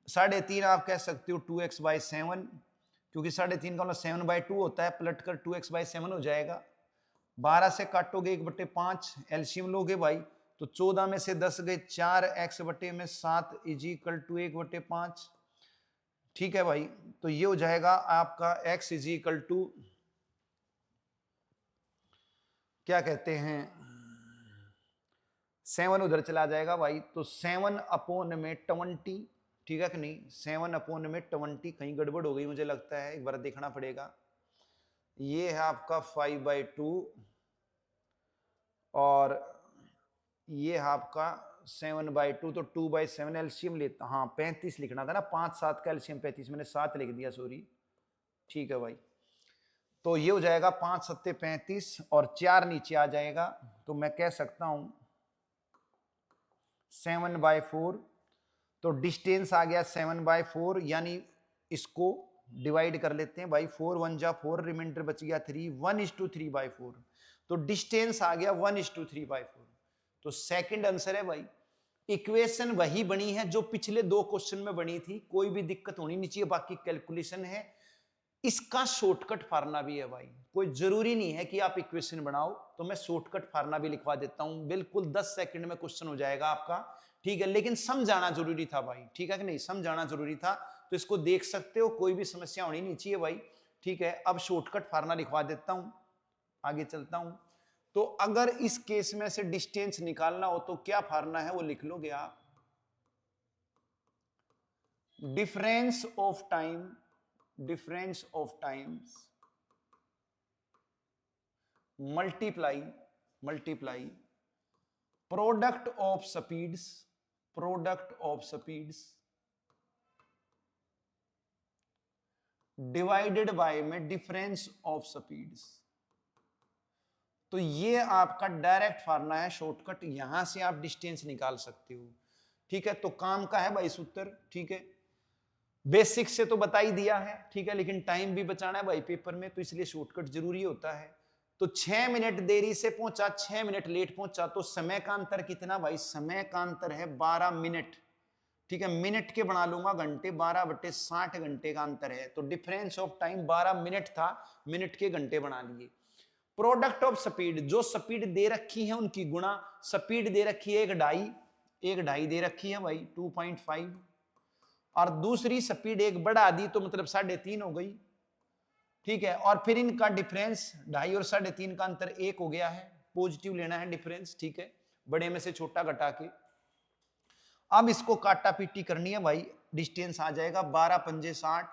[SPEAKER 1] 3.5 आप कह सकते हो 2x/7, क्योंकि 3.5 का मतलब 7/2 होता है, पलट कर 2x/7 हो जाएगा। 12 से काटोगे 1/5, एलसीएम लोगे भाई, तो 14 में से 10 गए 4, x/7 इज इक्वल टू 1/5, ठीक है भाई, तो ये हो जाएगा आपका x इज इक्वल टू क्या कहते हैं 7 उधर चला जाएगा भाई, तो 7 अपॉन में 20, ठीक है कि नहीं, 7 अपॉन में 20, कहीं गड़बड़ हो गई मुझे लगता है, एक बार देखना पड़ेगा। ये है आपका 5/2 और ये है आपका 7/2, तो 2/7 एलसीएम लेता, हाँ 35 लिखना था ना, 5 7 का एलसीएम 35, मैंने 7 लिख दिया, सॉरी। ठीक है भाई, तो ये हो जाएगा 5 7 35 और 4 नीचे आ जाएगा, तो मैं कह सकता हूं 7/4, तो डिस्टेंस आ गया 7/4, यानी इसको डिवाइड कर लेते हैं भाई, 4 1 जा 4, रिमाइंडर बच गया 3, 1:3/4, तो डिस्टेंस आ गया 1:3/4, तो सेकंड आंसर है भाई। इक्वेशन वही बनी है जो पिछले 2 क्वेश्चन में बनी थी, कोई भी दिक्कत होनी नहीं चाहिए, बाकी कैलकुलेशन है। इसका शॉर्टकट फार्मूला भी है भाई, कोई जरूरी नहीं है कि आप इक्वेशन बनाओ, तो मैं शॉर्टकट फार्मूला भी लिखवा देता हूं, बिल्कुल 10 सेकंड में क्वेश्चन हो जाएगा आपका, ठीक है, लेकिन समझाना जरूरी था भाई, ठीक है कि नहीं, समझाना जरूरी था, तो इसको देख सकते हो, कोई भी समस्या होनी नहीं चाहिए भाई, ठीक है। अब शॉर्टकट फार्मूला लिखवा देता हूं, आगे चलता हूं। तो अगर इस केस में से डिस्टेंस निकालना हो तो क्या फार्मूला है वो लिख लोगे आप, difference of time, difference of times multiply product of speeds divided by में difference of speeds। तो ये आपका डायरेक्ट फार्मूला है, शॉर्टकट, यहां से आप डिस्टेंस निकाल सकते हो, ठीक है। तो काम का है भाई सूत्र, ठीक है, बेसिक से तो बता ही दिया है, ठीक है, लेकिन टाइम भी बचाना है भाई पेपर में, तो इसलिए शॉर्टकट जरूरी होता है। तो 6 मिनट देरी से पहुंचा, 6 मिनट लेट पहुंचा, तो समय का अंतर कितना भाई, समय का अंतर है 12 मिनट, ठीक है, मिनट के बना लूंगा घंटे, 12/60 घंटे का अंतर है, तो डिफरेंस ऑफ टाइम 12 मिनट था, मिनट के घंटे बना लिए। प्रोडक्ट ऑफ स्पीड, जो स्पीड दे रखी है उनकी गुणा, स्पीड दे रखी है 1.5 दे रखी है भाई 2.5, और दूसरी स्पीड एक बढ़ा दी तो मतलब 3.5 हो गई, ठीक है, और फिर इनका डिफरेंस 2.5 और 3.5 का अंतर 1 हो गया है, पॉजिटिव लेना है डिफरेंस, ठीक है, बड़े में से छोटा घटा के। अब इसको काटा पीटी करनी है भाई, डिस्टेंस आ जाएगा 12 पंजे 60,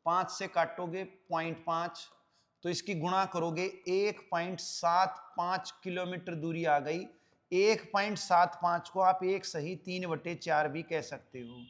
[SPEAKER 1] 5 से काटोगे 0.5, तो इसकी गुणा करोगे 1.75 किलोमीटर दूरी आ गई, 1.75 को आप 1 सही 3/4 भी कह सकते हो,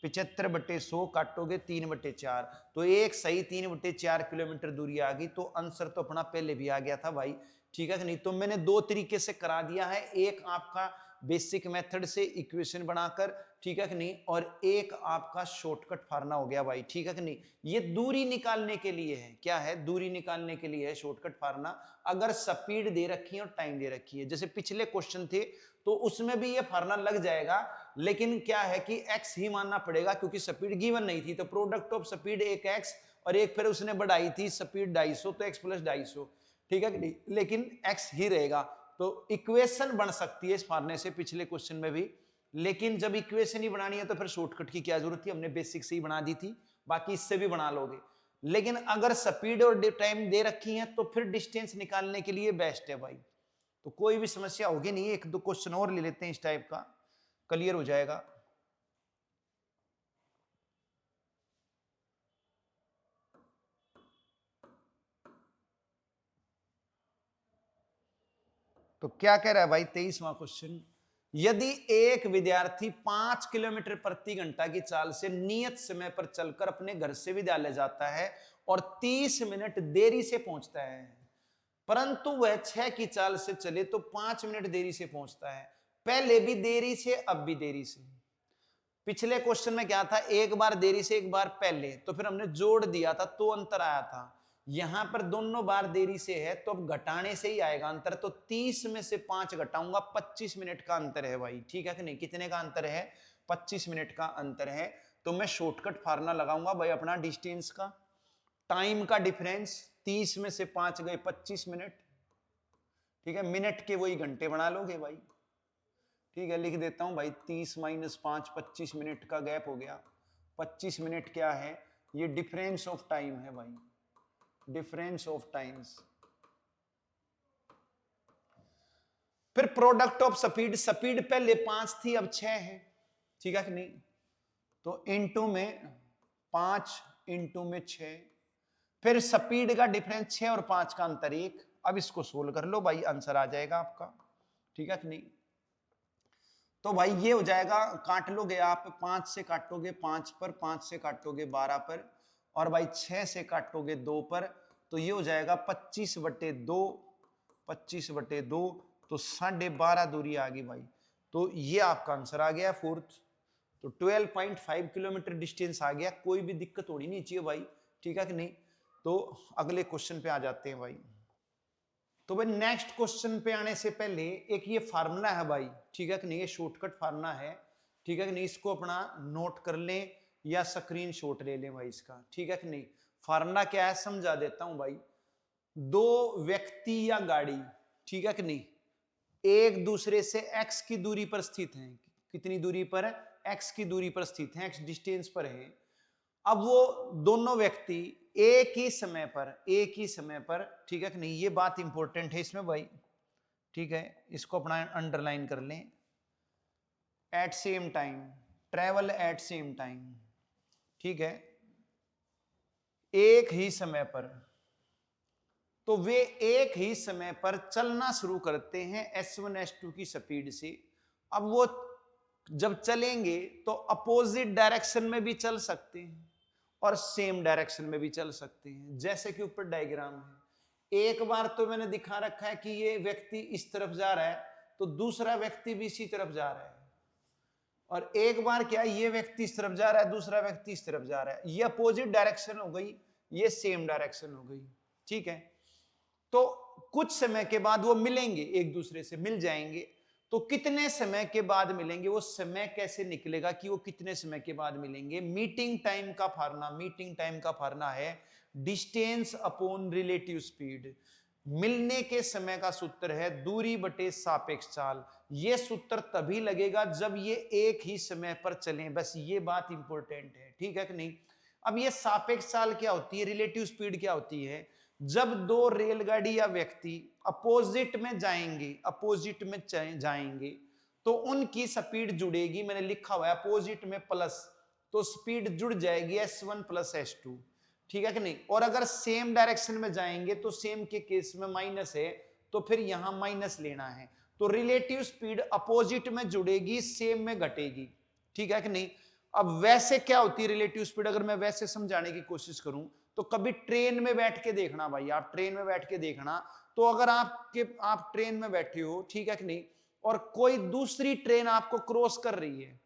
[SPEAKER 1] 75/100 काटोगे 3/4, तो 1 सही 3/4 किलोमीटर दूरी आ गई, तो आंसर तो अपना पहले भी आ गया था भाई, ठीक है कि नहीं। तो मैंने 2 तरीके से करा दिया है, एक आपका बेसिक मेथड से इक्वेशन बनाकर, ठीक है कि नहीं, और एक आपका शॉर्टकट फार्मूला हो गया भाई, ठीक है कि नहीं। ये दूरी निकालने के लिए है, क्या है, दूरी निकालने के लिए है शॉर्टकट फार्मूला, अगर स्पीड दे रखी है और टाइम दे रखी है, जैसे पिछले क्वेश्चन थे तो उसमें भी ये फार्मूला लग जाएगा, लेकिन क्या है कि x ही मानना पड़ेगा क्योंकि स्पीड गिवन नहीं थी, तो प्रोडक्ट ऑफ स्पीड एक x और एक फिर उसने बढ़ाई थी स्पीड 250, तो x + 250, ठीक है कि नहीं, लेकिन x ही रहेगा। तो इक्वेशन बन सकती है इस फार्मूले से पिछले क्वेश्चन में भी, लेकिन जब इक्वेशन ही बनानी है तो फिर शॉर्टकट की क्या जरूरत थी, हमने बेसिक से ही बना दी थी, बाकी इससे भी बना लोगे। लेकिन अगर स्पीड और टाइम दे रखी है तो फिर डिस्टेंस निकालने के लिए बेस्ट है भाई, तो कोई भी समस्या होगी नहीं, 1-2 क्वेश्चन और ले लेते हैं इस टाइप का, क्लियर हो जाएगा। तो क्या कह रहा है भाई 23वां क्वेश्चन, यदि एक विद्यार्थी 5 किलोमीटर प्रति घंटा की चाल से नियत समय पर चलकर अपने घर से विद्यालय जाता है और 30 मिनट देरी से पहुंचता है, परंतु वह 6 की चाल से चले तो 5 मिनट देरी से पहुंचता है, पहले भी देरी से अब भी देरी से। पिछले क्वेश्चन में क्या था, एक बार देरी से एक बार पहले, तो फिर हमने जोड़ दिया था तो अंतर आया था, यहां पर दोनों बार देरी से है तो अब घटाने से ही आएगा अंतर, तो 30 में से 5 घटाऊंगा, 25 मिनट का अंतर है भाई, ठीक है कि नहीं, कितने का अंतर है, 25 मिनट का अंतर है। तो मैं शॉर्टकट फार्मूला लगाऊंगा भाई अपना डिस्टेंस का, टाइम का डिफरेंस, 30 में से 5 गए 25 मिनट, ठीक है, मिनट के वही घंटे बना लोगे भाई, ठीक है, लिख देता हूं भाई 30 - 5 25 मिनट का गैप हो गया, 25 मिनट क्या है, ये डिफरेंस ऑफ टाइम है भाई, डिफरेंस ऑफ टाइम्स। फिर प्रोडक्ट ऑफ स्पीड, स्पीड पहले 5 थी अब 6 है, ठीक है कि नहीं, तो इनटू में 5 इनटू में 6, फिर स्पीड का डिफरेंस 6 और 5 का अंतर 1। अब इसको सोल्व कर लो भाई, आंसर आ जाएगा आपका, ठीक है कि नहीं। तो भाई ये हो जाएगा, काट लोगे आप, 5 से काटोगे 5 पर, 5 से काटोगे 12 पर, और भाई 6 से काटोगे 2 पर, तो ये हो जाएगा 25/2, 25/2, तो 12.5 दूरी आ गई भाई। तो ये आपका आंसर आ गया फोर्थ। तो 12.5 किलोमीटर डिस्टेंस आ गया, कोई भी दिक्कत होनी नहीं चाहिए भाई, ठीक है कि नहीं। तो अगले क्वेश्चन पे आ जाते हैं भाई। तो भाई नेक्स्ट क्वेश्चन पे आने से पहले एक ये फार्मूला है भाई, ठीक है कि नहीं, ये शॉर्टकट फार्मूला है, ठीक है कि नहीं, इसको अपना नोट कर लें या स्क्रीनशॉट ले लें भाई इसका, ठीक है कि नहीं। फार्मूला क्या है समझा देता हूं भाई। दो व्यक्ति या गाड़ी, ठीक है कि नहीं, एक दूसरे से x की दूरी पर स्थित हैं, कितनी दूरी पर, x की दूरी पर स्थित हैं, x डिस्टेंस पर है। अब वो दोनों व्यक्ति एक ही समय पर, ठीक है कि नहीं, ये बात इंपॉर्टेंट है इसमें भाई, ठीक है, इसको अपना अंडरलाइन कर लें। At same time, travel at same time, ठीक है, एक ही समय पर, तो वे एक ही समय पर चलना शुरू करते हैं s1 s2 की स्पीड से। अब वो जब चलेंगे तो अपोजिट डायरेक्शन में भी चल सकते हैं और सेम डायरेक्शन में भी चल सकते हैं, जैसे कि ऊपर डायग्राम है। एक बार तो मैंने दिखा रखा है कि ये व्यक्ति इस तरफ जा रहा है, तो दूसरा व्यक्ति भी इसी तरफ जा रहा है, और एक बार क्या, ये व्यक्ति इस तरफ जा रहा है, दूसरा व्यक्ति इस तरफ जा रहा है, ये अपोजिट डायरेक्शन हो गई, ये सेम डायरेक्शन हो गई, ठीक है। तो कुछ समय के बाद वो मिलेंगे, एक दूसरे से मिल जाएंगे। तो कितने समय के बाद मिलेंगे, वो समय कैसे निकलेगा कि वो कितने समय के बाद मिलेंगे। मीटिंग टाइम का फार्मूला है डिस्टेंस अपॉन रिलेटिव स्पीड। मिलने के समय का सूत्र है दूरी बटे सापेक्ष चाल। ये सूत्र तभी लगेगा जब ये एक ही समय पर चलें, बस ये बात इंपॉर्टेंट है, ठीक है कि नहीं। अब ये सापेक्ष चाल क्या होती है, रिलेटिव स्पीड क्या होती है, जब दो रेलगाड़ी या व्यक्ति अपोजिट में जाएंगे तो उनकी स्पीड जुड़ेगी, मैंने लिखा हुआ है अपोजिट में प्लस, तो स्पीड जुड़ जाएगी s1 प्लस s2, ठीक है कि नहीं। और अगर सेम डायरेक्शन में जाएंगे तो सेम के केस में माइनस है, तो फिर यहां माइनस लेना है, तो रिलेटिव स्पीड अपोजिट में जुड़ेगी, सेम में घटेगी, ठीक है कि नहीं। अब वैसे क्या होती है रिलेटिव स्पीड, अगर मैं वैसे समझाने की कोशिश करूं तो कभी ट्रेन में बैठ के देखना भाई, आप ट्रेन में बैठ के देखना, तो अगर आप ट्रेन में बैठे हो, ठीक है कि नहीं, और कोई दूसरी ट्रेन आपको क्रॉस कर रही है,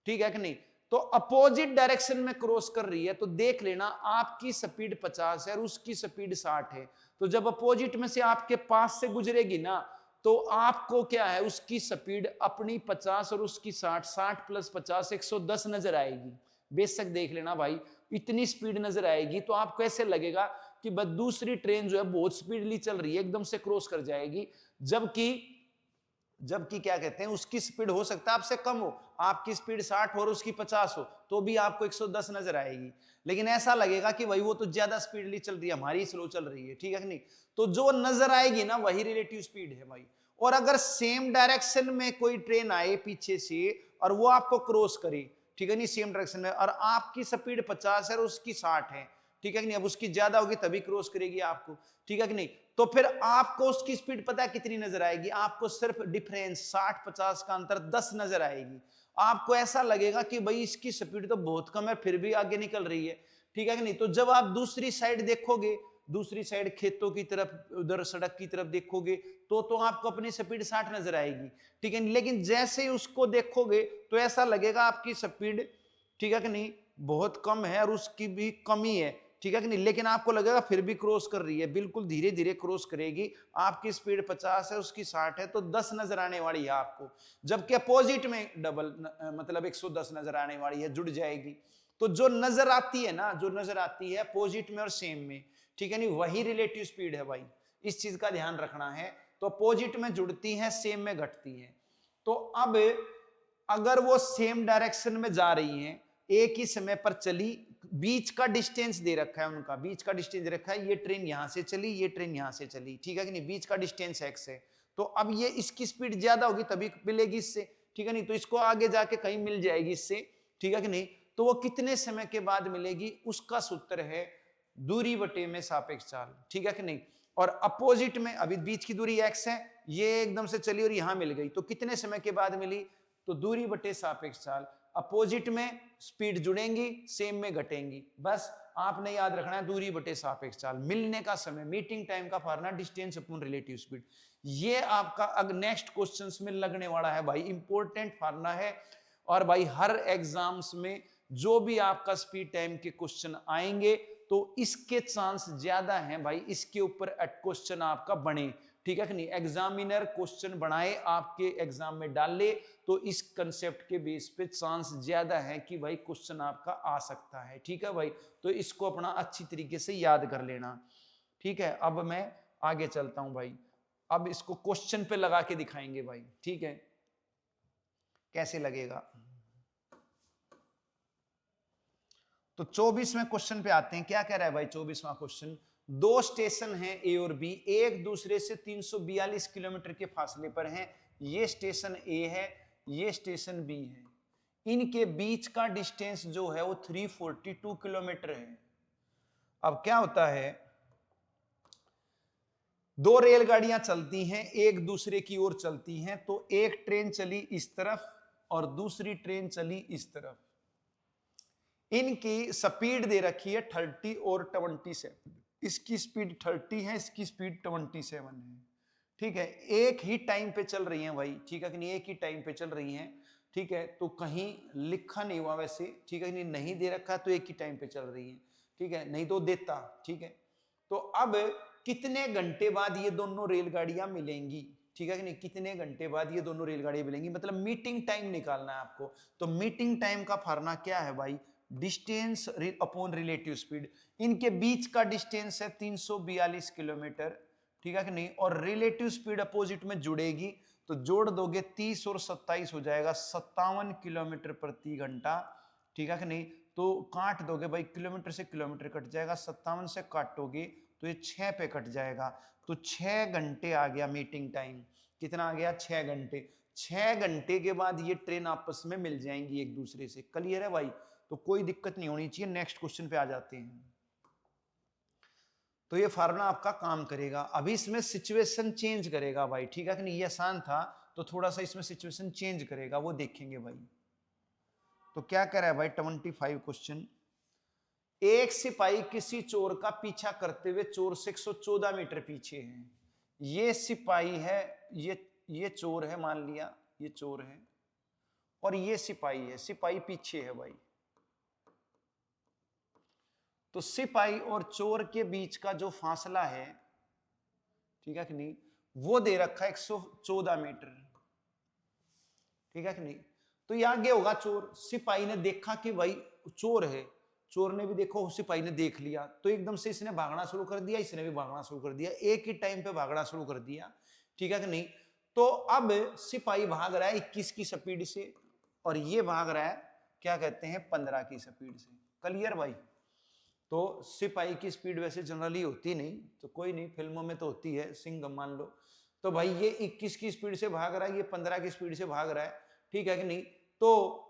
[SPEAKER 1] ठीक है कि नहीं, तो अपोजिट डायरेक्शन में क्रॉस कर रही है, तो देख लेना आपकी स्पीड 50 है और उसकी स्पीड 60 है, तो जब अपोजिट में से आपके पास से गुजरेगी ना, तो आपको क्या है, उसकी स्पीड अपनी 50 और उसकी 60, 60 प्लस 50 110 नजर आएगी। बेशक देख लेना भाई, इतनी स्पीड नजर आएगी, तो आपको ऐसे लगेगा कि बस दूसरी ट्रेन जो है बहुत स्पीडली चल रही है, एकदम से क्रॉस कर जाएगी, जबकि क्या कहते हैं, उसकी स्पीड हो सकता है आपसे कम हो, आपकी स्पीड 60 और उसकी 50 हो, तो भी आपको 110 नजर आएगी, लेकिन ऐसा लगेगा कि भाई वो तो ज्यादा स्पीडली चल रही है, हमारी स्लो चल रही है, ठीक है कि नहीं। तो जो नजर आएगी ना वही रिलेटिव स्पीड है भाई। और अगर सेम डायरेक्शन में कोई ट्रेन आए पीछे से और वो आपको क्रॉस करे, ठीक है नहीं, सेम डायरेक्शन में, और आपकी स्पीड 50 है और उसकी 60 है, ठीक है कि नहीं, अब उसकी ज्यादा होगी तभी क्रॉस करेगी आपको, ठीक है कि नहीं। तो फिर आपको उसकी स्पीड पता है कितनी नजर आएगी, आपको सिर्फ डिफरेंस 60-50 का अंतर 10 नजर आएगी। आपको ऐसा लगेगा कि भाई इसकी स्पीड तो बहुत कम है फिर भी आगे निकल रही है, ठीक है कि नहीं। तो जब आप दूसरी साइड देखोगे, दूसरी साइड खेतों की तरफ, उधर सड़क की तरफ देखोगे, तो आपको अपनी स्पीड 60 नजर आएगी, ठीक है। लेकिन जैसे ही उसको देखोगे तो ऐसा लगेगा आपकी स्पीड, ठीक है कि नहीं, बहुत कम है और उसकी भी कमी है, ठीक है कि नहीं, लेकिन आपको लगेगा फिर भी क्रॉस कर रही है, बिल्कुल धीरे धीरे क्रॉस करेगी। आपकी स्पीड 50 है उसकी 60 है, तो 10 नजर आने वाली है आपको, जबकि अपोजिट में डबल मतलब 110 नजर आने वाली है, जुड़ जाएगी। तो जो नजर आती है ना, जो नजर आती है अपोजिट में और सेम में, ठीक है नहीं, वही रिलेटिव स्पीड है भाई, इस चीज का ध्यान रखना है। तो अपोजिट में जुड़ती है, सेम में घटती है। तो अब अगर वो सेम डायरेक्शन में जा रही हैं, एक ही समय पर चली, बीच का डिस्टेंस दे रखा है उनका, बीच का डिस्टेंस दे रखा है, ये ट्रेन यहां से चली, ये ट्रेन यहां से चली, ठीक है कि नहीं, बीच का डिस्टेंस x है। तो अब ये इसकी स्पीड ज्यादा होगी तभी मिलेगी इससे, ठीक है नहीं, तो इसको आगे जाके कहीं मिल जाएगी इससे, ठीक है कि नहीं, तो वो कितने समय के बाद मिलेगी, उसका सूत्र है दूरी बटे में सापेक्ष चाल, ठीक है कि नहीं। और अपोजिट में अभी बीच की दूरी x है, ये एकदम से चली और यहां मिल गई, तो कितने समय के बाद मिली, तो दूरी बटे सापेक्ष चाल। अपोजिट में स्पीड जुड़ेंगी, सेम में घटेंगी, बस आपने याद रखना है दूरी बटे सापेक्ष चाल। मिलने का समय, मीटिंग टाइम का formula distance upon relative speed. ये आपका अगर नेक्स्ट क्वेश्चंस में लगने वाला है भाई, इंपॉर्टेंट फार्मूला है। और भाई हर एग्जाम्स में जो भी आपका स्पीड टाइम के क्वेश्चन आएंगे तो इसके चांस ज्यादा हैं भाई इसके ऊपर क्वेश्चन आपका बने, ठीक है कि नहीं। एग्जामिनर क्वेश्चन बनाए आपके एग्जाम में डाले तो इस कंसेप्ट के बेस पे चांस ज्यादा है कि भाई क्वेश्चन आपका आ सकता है, ठीक है भाई। तो इसको अपना अच्छी तरीके से याद कर लेना, ठीक है। अब मैं आगे चलता हूं भाई, अब इसको क्वेश्चन पे लगा के दिखाएंगे भाई, ठीक है, कैसे लगेगा। तो 24वें क्वेश्चन पे आते हैं, क्या कह रहा है भाई 24वां क्वेश्चन। दो स्टेशन हैं ए और बी, एक दूसरे से 342 किलोमीटर के फासले पर हैं। ये स्टेशन ए है, ये स्टेशन बी है, इनके बीच का डिस्टेंस जो है वो 342 किलोमीटर है। अब क्या होता है, दो रेलगाड़ियां चलती हैं, एक दूसरे की ओर चलती हैं, तो एक ट्रेन चली इस तरफ और दूसरी ट्रेन चली इस तरफ। इनकी स्पीड दे रखी है 30 और 27, इसकी स्पीड 30 है, इसकी स्पीड 27 है, ठीक है। एक ही टाइम पे चल रही हैं भाई, ठीक है कि नहीं, एक ही टाइम पे चल रही हैं, ठीक है। तो कहीं लिखा नहीं हुआ वैसे, ठीक है कि नहीं, नहीं दे रखा तो एक ही टाइम पे चल रही है, ठीक है, नहीं तो देता, ठीक है। तो अब कितने घंटे बाद ये दोनों रेलगाड़ियां मिलेंगी, ठीक है कि नहीं, कितने घंटे बाद ये दोनों रेलगाड़ियां मिलेंगी, मतलब मीटिंग टाइम निकालना है आपको। तो मीटिंग टाइम का फार्मूला क्या है भाई, डिस्टेंस अपॉन रिलेटिव स्पीड। इनके बीच का डिस्टेंस है 342 किलोमीटर, ठीक है कि नहीं, और रिलेटिव स्पीड अपोजिट में जुड़ेगी, तो जोड़ दोगे 30 और 27 हो जाएगा 57 किलोमीटर प्रति घंटा, ठीक है कि नहीं। तो काट दोगे भाई, किलोमीटर से किलोमीटर कट जाएगा, 57 से काटोगे तो ये 6 पे कट जाएगा, तो 6 घंटे आ गया मीटिंग टाइम। कितना आ गया, 6 घंटे। 6 घंटे के बाद ये ट्रेन आपस में मिल जाएंगी एक दूसरे से, क्लियर है भाई। तो कोई दिक्कत नहीं होनी चाहिए। नेक्स्ट क्वेश्चन पे आ जाते हैं। तो ये फार्मूला आपका काम करेगा। अभी इसमें सिचुएशन चेंज करेगा भाई, ठीक है कि नहीं, ये आसान था तो थोड़ा सा इसमें सिचुएशन चेंज करेगा, वो देखेंगे भाई। तो क्या कह रहा है भाई 25 क्वेश्चन, एक सिपाही किसी चोर का पीछा करते हुए चोर से 114 मीटर पीछे है। ये सिपाही है, ये चोर है, मान लिया ये चोर है और ये सिपाही है, सिपाही पीछे है भाई। तो सिपाही और चोर के बीच का जो फासला है, ठीक है कि नहीं, वो दे रखा है 114 मीटर, ठीक है कि नहीं। तो ये आगे होगा चोर, सिपाही ने देखा कि भाई चोर है, चोर ने भी देखो, सिपाही ने देख लिया, तो एकदम से इसने भागना शुरू कर दिया, इसने भी भागना शुरू कर दिया, एक ही टाइम पे भागना शुरू कर दिया, ठीक है कि नहीं। तो अब सिपाही भाग रहा है 21 की स्पीड से और ये भाग रहा है क्या कहते हैं 15 की स्पीड से, क्लियर भाई। तो सिपाही की स्पीड वैसे जनरली होती नहीं, तो कोई नहीं, फिल्मों में तो होती है, सिंघम मान लो। तो भाई ये 21 की स्पीड से भाग रहा है, ये 15 की स्पीड से भाग रहा है, ठीक है कि नहीं। तो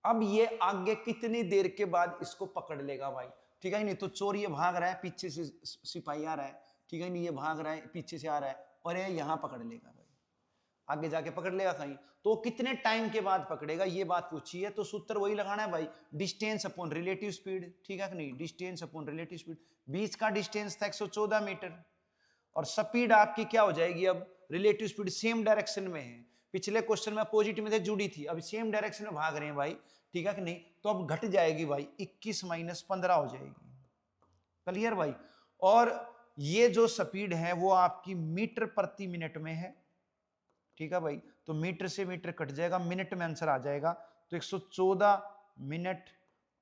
[SPEAKER 1] अब ये आगे कितनी देर के बाद इसको पकड़ लेगा भाई, ठीक है कि नहीं। तो चोर ये भाग रहा है, पीछे से सिपाही आ रहा है, ठीक है नहीं, ये भाग रहा है, पीछे से आ रहा है और ये यहां पकड़ लेगा भाई, आगे जाके पकड़ लेगा कहीं। तो कितने टाइम के बाद पकड़ेगा ये बात पूछी है, तो सूत्र वही लगाना है भाई, डिस्टेंस अपॉन रिलेटिव स्पीड, ठीक है कि नहीं, डिस्टेंस अपॉन रिलेटिव स्पीड। बीच का डिस्टेंस था 114 मीटर और स्पीड आपकी क्या हो जाएगी, अब रिलेटिव स्पीड सेम डायरेक्शन में है, पिछले क्वेश्चन में अपोजिट में जुड़ी थी, अब सेम डायरेक्शन में भाग रहे हैं भाई, ठीक है कि नहीं। तो अब घट जाएगी भाई, 21 माइनस 15 हो जाएगी, क्लियर भाई। और ये जो स्पीड है वो आपकी मीटर प्रति मिनट में है, ठीक है भाई। तो मीटर से मीटर कट जाएगा, मिनट में आंसर आ जाएगा। तो 114 मिनट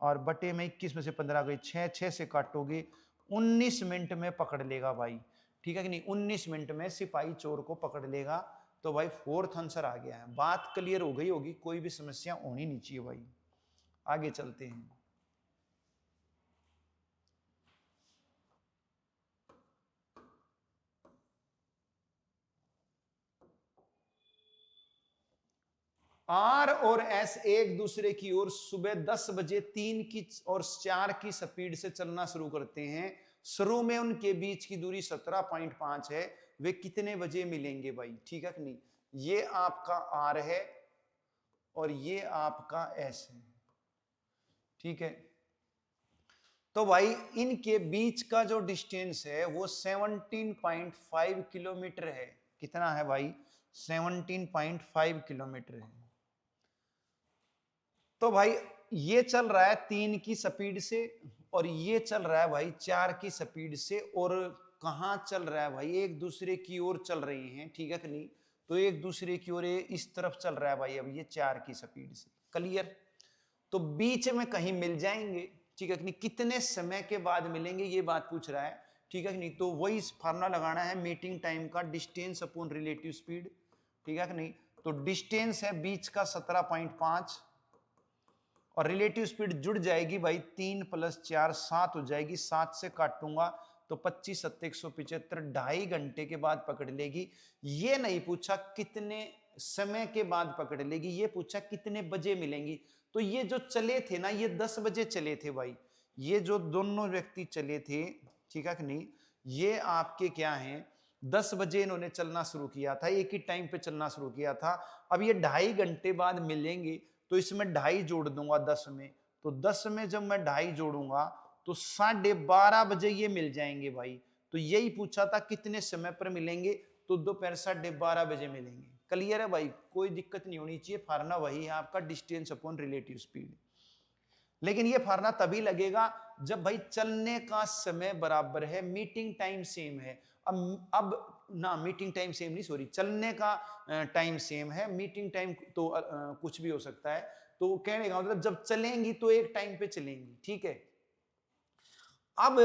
[SPEAKER 1] और बटे में 21 में से 15 गई, 6 से काटोगे 19 मिनट में पकड़ लेगा भाई, ठीक है कि नहीं। 19 मिनट में सिपाही चोर को पकड़ लेगा। तो भाई फोर्थ आंसर आ गया है, बात क्लियर हो गई होगी, कोई भी समस्या होनी नहीं चाहिए भाई। आगे चलते हैं। आर और एस एक दूसरे की ओर सुबह 10 बजे 3 की और 4 की स्पीड से चलना शुरू करते हैं। शुरू में उनके बीच की दूरी 17.5 है। वे कितने बजे मिलेंगे भाई? ठीक है कि नहीं? ये आपका आर है और ये आपका एस है। ठीक है, तो भाई इनके बीच का जो डिस्टेंस है वो 17.5 किलोमीटर है। कितना है भाई? 17.5 किलोमीटर है। तो भाई ये चल रहा है 3 की स्पीड से और ये चल रहा है भाई 4 की स्पीड से। और कहां चल रहा है भाई? एक दूसरे की ओर चल रहे हैं। ठीक है कि नहीं? तो एक दूसरे की ओर इस तरफ चल रहा है भाई, अब ये 4 की स्पीड से। क्लियर? तो बीच में कहीं मिल जाएंगे। ठीक है कि नहीं? कितने समय के बाद मिलेंगे ये बात पूछ रहा है। ठीक है कि नहीं? तो वही फार्मूला लगाना है मीटिंग टाइम का, डिस्टेंस अपॉन रिलेटिव स्पीड। ठीक है कि नहीं? तो डिस्टेंस है बीच का 17.5 और रिलेटिव स्पीड जुड़ जाएगी भाई 3 + 4 7 हो जाएगी। 7 से काटूंगा तो 25 7 175, 2.5 घंटे के बाद पकड़ लेगी। ये नहीं पूछा कितने समय के बाद पकड़ लेगी, ये पूछा कितने बजे मिलेंगी। तो ये जो चले थे ना, ये 10 बजे चले थे भाई। ये जो दोनों व्यक्ति चले थे, ठीक है कि नहीं, ये आपके क्या हैं, 10 बजे इन्होंने चलना शुरू किया था, एक ही टाइम पे चलना शुरू किया था। अब ये 2.5 घंटे बाद मिलेंगे, तो इसमें 2.5 जोड़ दूंगा 10 में। तो 10 में जब मैं 2.5 जोड़ूंगा तो 12:30 बजे ये मिल जाएंगे भाई। तो यही पूछा था कितने समय पर मिलेंगे, तो दोपहर 12:30 बजे मिलेंगे। क्लियर है भाई? कोई दिक्कत नहीं होनी चाहिए। फार्मूला वही है आपका, डिस्टेंस अपॉन रिलेटिव स्पीड। लेकिन ये फार्मूला तभी लगेगा जब भाई चलने का समय बराबर है, मीटिंग टाइम सेम है। अब ना, मीटिंग टाइम सेम नहीं, सॉरी, चलने का टाइम सेम है। मीटिंग टाइम तो कुछ भी हो सकता है। तो कहने का मतलब जब चलेंगी तो एक टाइम पे चलेंगी। ठीक है, अब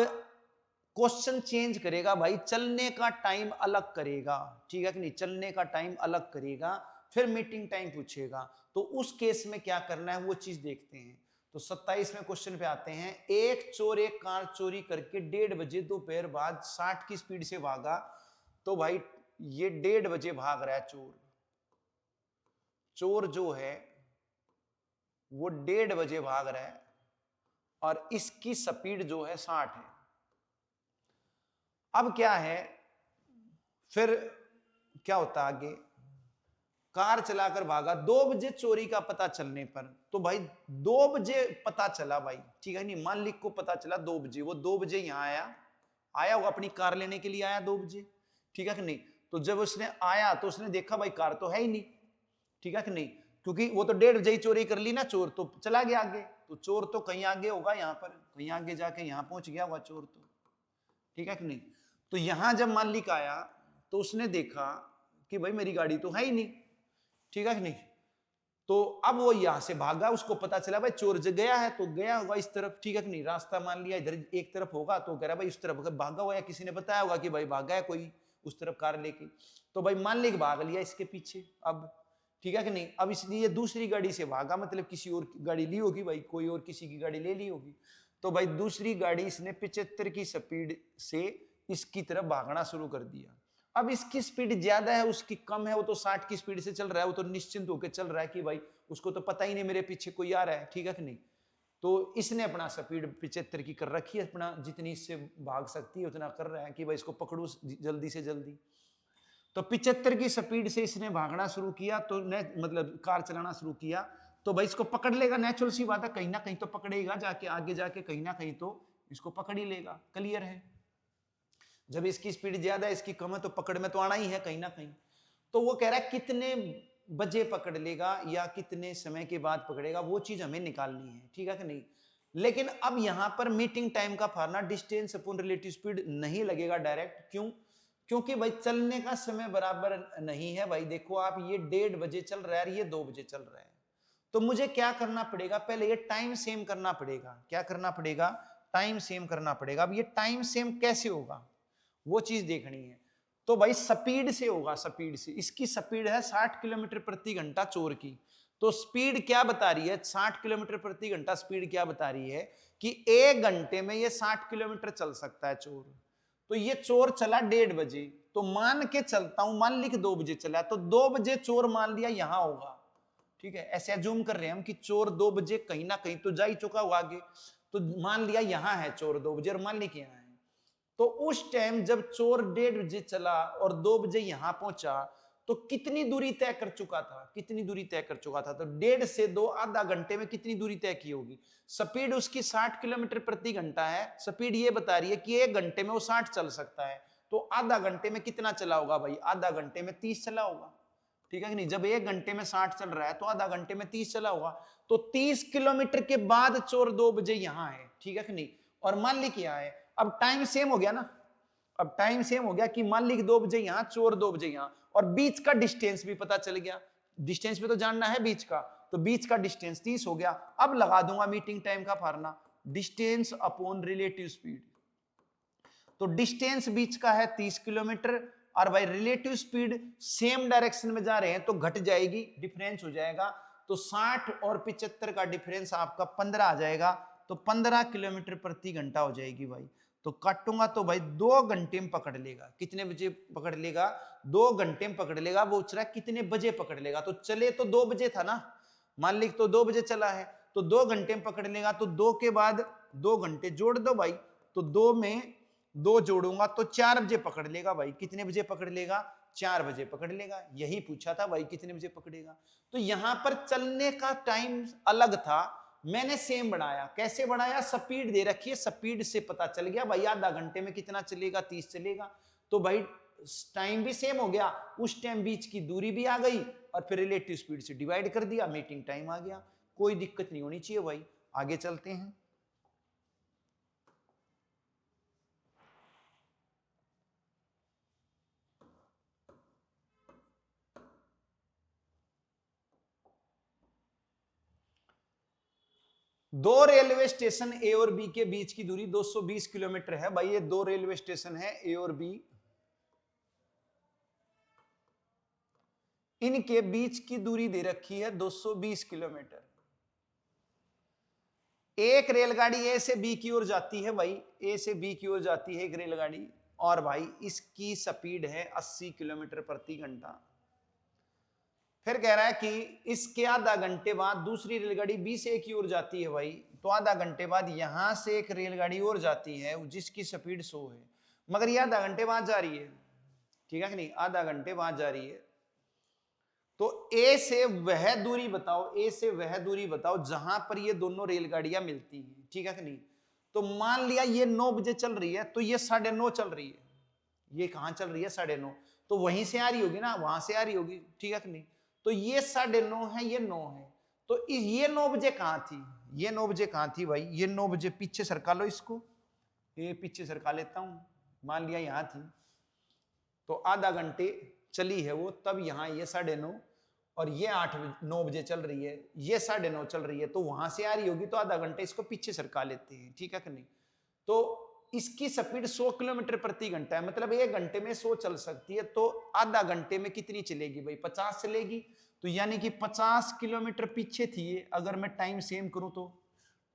[SPEAKER 1] क्वेश्चन चेंज करेगा भाई, चलने का टाइम अलग करेगा। ठीक है कि नहीं? चलने का टाइम अलग करेगा, फिर मीटिंग टाइम पूछेगा। तो उस केस में क्या करना है वो चीज देखते हैं। तो 27वें क्वेश्चन पे आते हैं। एक चोर एक कार चोरी करके 1:30 बजे दोपहर बाद 60 की स्पीड से भागा। तो भाई ये 1:30 बजे भाग रहा है चोर। चोर जो है वो 1:30 बजे भाग रहा है और इसकी स्पीड जो है 60 है। अब क्या है, फिर क्या होता है आगे? कार चलाकर भागा 2 बजे चोरी का पता चलने पर। तो भाई 2 बजे पता चला भाई, ठीक है नहीं, मालिक को पता चला 2 बजे, वो 2 बजे यहां आया वो अपनी कार लेने के लिए आया 2 बजे। ठीक है कि नहीं? तो जब उसने आया तो उसने देखा भाई कार तो है ही नहीं। ठीक है कि नहीं? क्योंकि वो तो 1:30 बजे ही चोरी कर ली ना चोर, तो चला गया आगे। तो चोर तो कहीं आगे होगा, यहाँ पर कहीं आगे जाके यहाँ पहुंच गया होगा चोर तो। ठीक है कि नहीं? तो यहां जब मालिक आया तो उसने देखा कि भाई मेरी गाड़ी तो है ही नहीं। ठीक है कि नहीं? तो अब वो यहां से भागा, उसको पता चला भाई चोर गया है तो गया होगा इस तरफ। ठीक है कि नहीं? रास्ता मान लिया इधर एक तरफ होगा, तो कह रहा भाई इस तरफ भागा हुआ, या किसी ने बताया होगा कि भाई भागा है कोई उस तरफ कार लेके। तो भाई मालिक भाग लिया इसके पीछे अब। ठीक है कि नहीं? अब इसलिए दूसरी गाड़ी से भागा, मतलब किसी और गाड़ी ली होगी भाई, कोई और किसी की गाड़ी ले ली होगी। तो भाई दूसरी गाड़ी इसने 75 की स्पीड से इसकी तरफ भागना शुरू कर दिया। अब इसकी स्पीड ज्यादा है उसकी कम है, वो तो 60 की स्पीड से चल रहा है, वो तो निश्चिंत होकर चल रहा है कि भाई उसको तो पता ही नहीं मेरे पीछे कोई आ रहा है। ठीक है कि नहीं? तो इसने अपना स्पीड 75 की कर रखी है, अपना जितनी इससे भाग सकती है उतना कर रहा है कि भाई इसको पकड़ू जल्दी से जल्दी। तो 75 की स्पीड से इसने भागना शुरू किया, तो मतलब कार चलाना शुरू किया। तो भाई इसको पकड़ लेगा, नेचुरल सी बात है, कहीं ना कहीं तो पकड़ेगा, जाके आगे जाके कहीं ना कहीं तो इसको पकड़ ही लेगा। क्लियर है? जब इसकी स्पीड ज्यादा है इसकी कम है तो पकड़ में तो आना ही है कहीं ना कहीं। तो वो कह रहा है कितने बजे पकड़ लेगा या कितने समय के बाद पकड़ेगा, वो चीज हमें निकालनी है। ठीक है कि नहीं? लेकिन अब यहां पर मीटिंग टाइम का formula distance upon relative speed नहीं लगेगा डायरेक्ट। क्यों? क्योंकि भाई चलने का समय बराबर नहीं है भाई। देखो आप, ये 1:30 बजे चल रहा है, ये 2 बजे चल रहा है। तो मुझे क्या करना पड़ेगा? पहले ये टाइम सेम करना पड़ेगा। क्या करना पड़ेगा? टाइम सेम करना पड़ेगा। अब ये टाइम सेम कैसे होगा वो चीज देखनी है। तो भाई स्पीड से होगा, स्पीड से। इसकी स्पीड है 60 किलोमीटर प्रति घंटा चोर की, तो स्पीड क्या बता रही है, 60 किलोमीटर प्रति घंटा स्पीड क्या बता रही है कि 1 घंटे में ये 60 किलोमीटर चल सकता है चोर। तो ये चोर चला 1:30 बजे, तो मान के चलता हूं, मान ली कि 2 बजे चला, तो 2 बजे चोर मान लिया यहां होगा, ठीक है, ऐसे अज्यूम कर रहे हैं हम कि चोर 2 बजे कहीं ना कहीं तो जा ही चुका होगा आगे, तो मान लिया यहां है चोर 2 बजे और मान ली कि यहां है। तो उस टाइम जब चोर 1:30 बजे चला और 2 बजे यहां पहुंचा, तो कितनी दूरी तय कर चुका था, कितनी दूरी तय कर चुका था, तो 1:30 से 2 आधा घंटे में कितनी दूरी तय की होगी। स्पीड उसकी 60 किलोमीटर प्रति घंटा है, स्पीड ये बता रही है कि 1 घंटे में वो 60 चल सकता है, तो आधा घंटे में कितना चला होगा भाई, आधा घंटे में 30 चला होगा, ठीक है कि नहीं। जब 1 घंटे में 60 चल रहा है तो आधा घंटे में 30 चला होगा, तो 30 किलोमीटर के बाद चोर 2 बजे यहां है, ठीक है कि नहीं, और मान ली क्या है, अब टाइम सेम हो गया ना, अब टाइम सेम हो गया कि मान ली 2 बजे यहां, चोर 2 बजे यहां, और बीच का डिस्टेंस भी पता चल गया, डिस्टेंस भी तो जानना है बीच का, तो बीच का डिस्टेंस 30 हो गया। अब लगा दूंगा मीटिंग टाइम का formula, distance upon relative speed, तो डिस्टेंस बीच का है 30 किलोमीटर, और भाई रिलेटिव स्पीड सेम डायरेक्शन में जा रहे हैं तो घट जाएगी, डिफरेंस हो जाएगा, तो 60 और 75 का डिफरेंस आपका 15 आ जाएगा, तो 15 किलोमीटर प्रति घंटा हो जाएगी भाई। तो काटूंगा तो भाई 2 घंटे में पकड़ लेगा, कितने बजे पकड़ लेगा, 2 घंटे में पकड़ लेगा। वो पूछ रहा है कितने बजे पकड़ लेगा, तो चले तो 2 बजे था ना, मान ली तो 2 बजे चला है, तो 2 घंटे में पकड़ लेगा, तो 2 के बाद 2 घंटे जोड़ दो भाई, तो 2 में 2 जोड़ूंगा तो 4 बजे पकड़ लेगा भाई, कितने बजे पकड़ लेगा, 4 बजे पकड़ लेगा। यही पूछा था भाई कितने बजे पकड़ेगा। तो यहां पर चलने का टाइम अलग था, मैंने सेम बढ़ाया, कैसे बढ़ाया, स्पीड दे रखी है, स्पीड से पता चल गया भाई आधा घंटे में कितना चलेगा, 30 चलेगा, तो भाई टाइम भी सेम हो गया, उस टाइम बीच की दूरी भी आ गई, और फिर रिलेटिव स्पीड से डिवाइड कर दिया, मीटिंग टाइम आ गया। कोई दिक्कत नहीं होनी चाहिए भाई। आगे चलते हैं। दो रेलवे स्टेशन ए और बी के बीच की दूरी 220 किलोमीटर है भाई, ये 2 रेलवे स्टेशन है ए और बी, इनके बीच की दूरी दे रखी है 220 किलोमीटर। एक रेलगाड़ी ए से बी की ओर जाती है भाई, ए से बी की ओर जाती है एक रेलगाड़ी, और भाई इसकी स्पीड है 80 किलोमीटर प्रति घंटा। फिर कह रहा है कि इसके आधा घंटे बाद दूसरी रेलगाड़ी बी से ए की ओर जाती है भाई, तो आधा घंटे बाद यहां से एक रेलगाड़ी और जाती है जिसकी स्पीड 100 है, मगर ये आधा घंटे बाद जा रही है, ठीक है कि नहीं, आधा घंटे बाद जा रही है। तो ए से वह दूरी बताओ, ए से वह दूरी बताओ जहां पर ये दोनों रेलगाड़ियां मिलती हैं, ठीक है कि नहीं। तो मान लिया ये 9 बजे चल रही है, तो ये 9:30 चल रही है, ये कहां चल रही है 9:30, तो वहीं से आ रही होगी ना, वहां से आ रही होगी, ठीक है कि नहीं। तो ये 9:30 है, ये 9 है, तो ये 9 बजे कहां थी, ये 9 बजे कहां थी भाई, ये 9 बजे पीछे सरका लो इसको, ये पीछे सरका लेता हूं, मान लिया यहां थी, तो आधा घंटे चली है वो, तब यहां ये 9:30, और ये 9 बजे चल रही है, ये 9:30 चल रही है, तो वहां से आ रही होगी, तो आधा घंटे इसको पीछे सरका लेते हैं, ठीक है कि नहीं। तो इसकी स्पीड 100 किलोमीटर प्रति घंटा है, मतलब 1 घंटे में 100 चल सकती है, तो आधा घंटे में कितनी चलेगी भाई, 50 चलेगी, तो यानी कि 50 किलोमीटर पीछे थी ये। अगर मैं टाइम सेम करूं, तो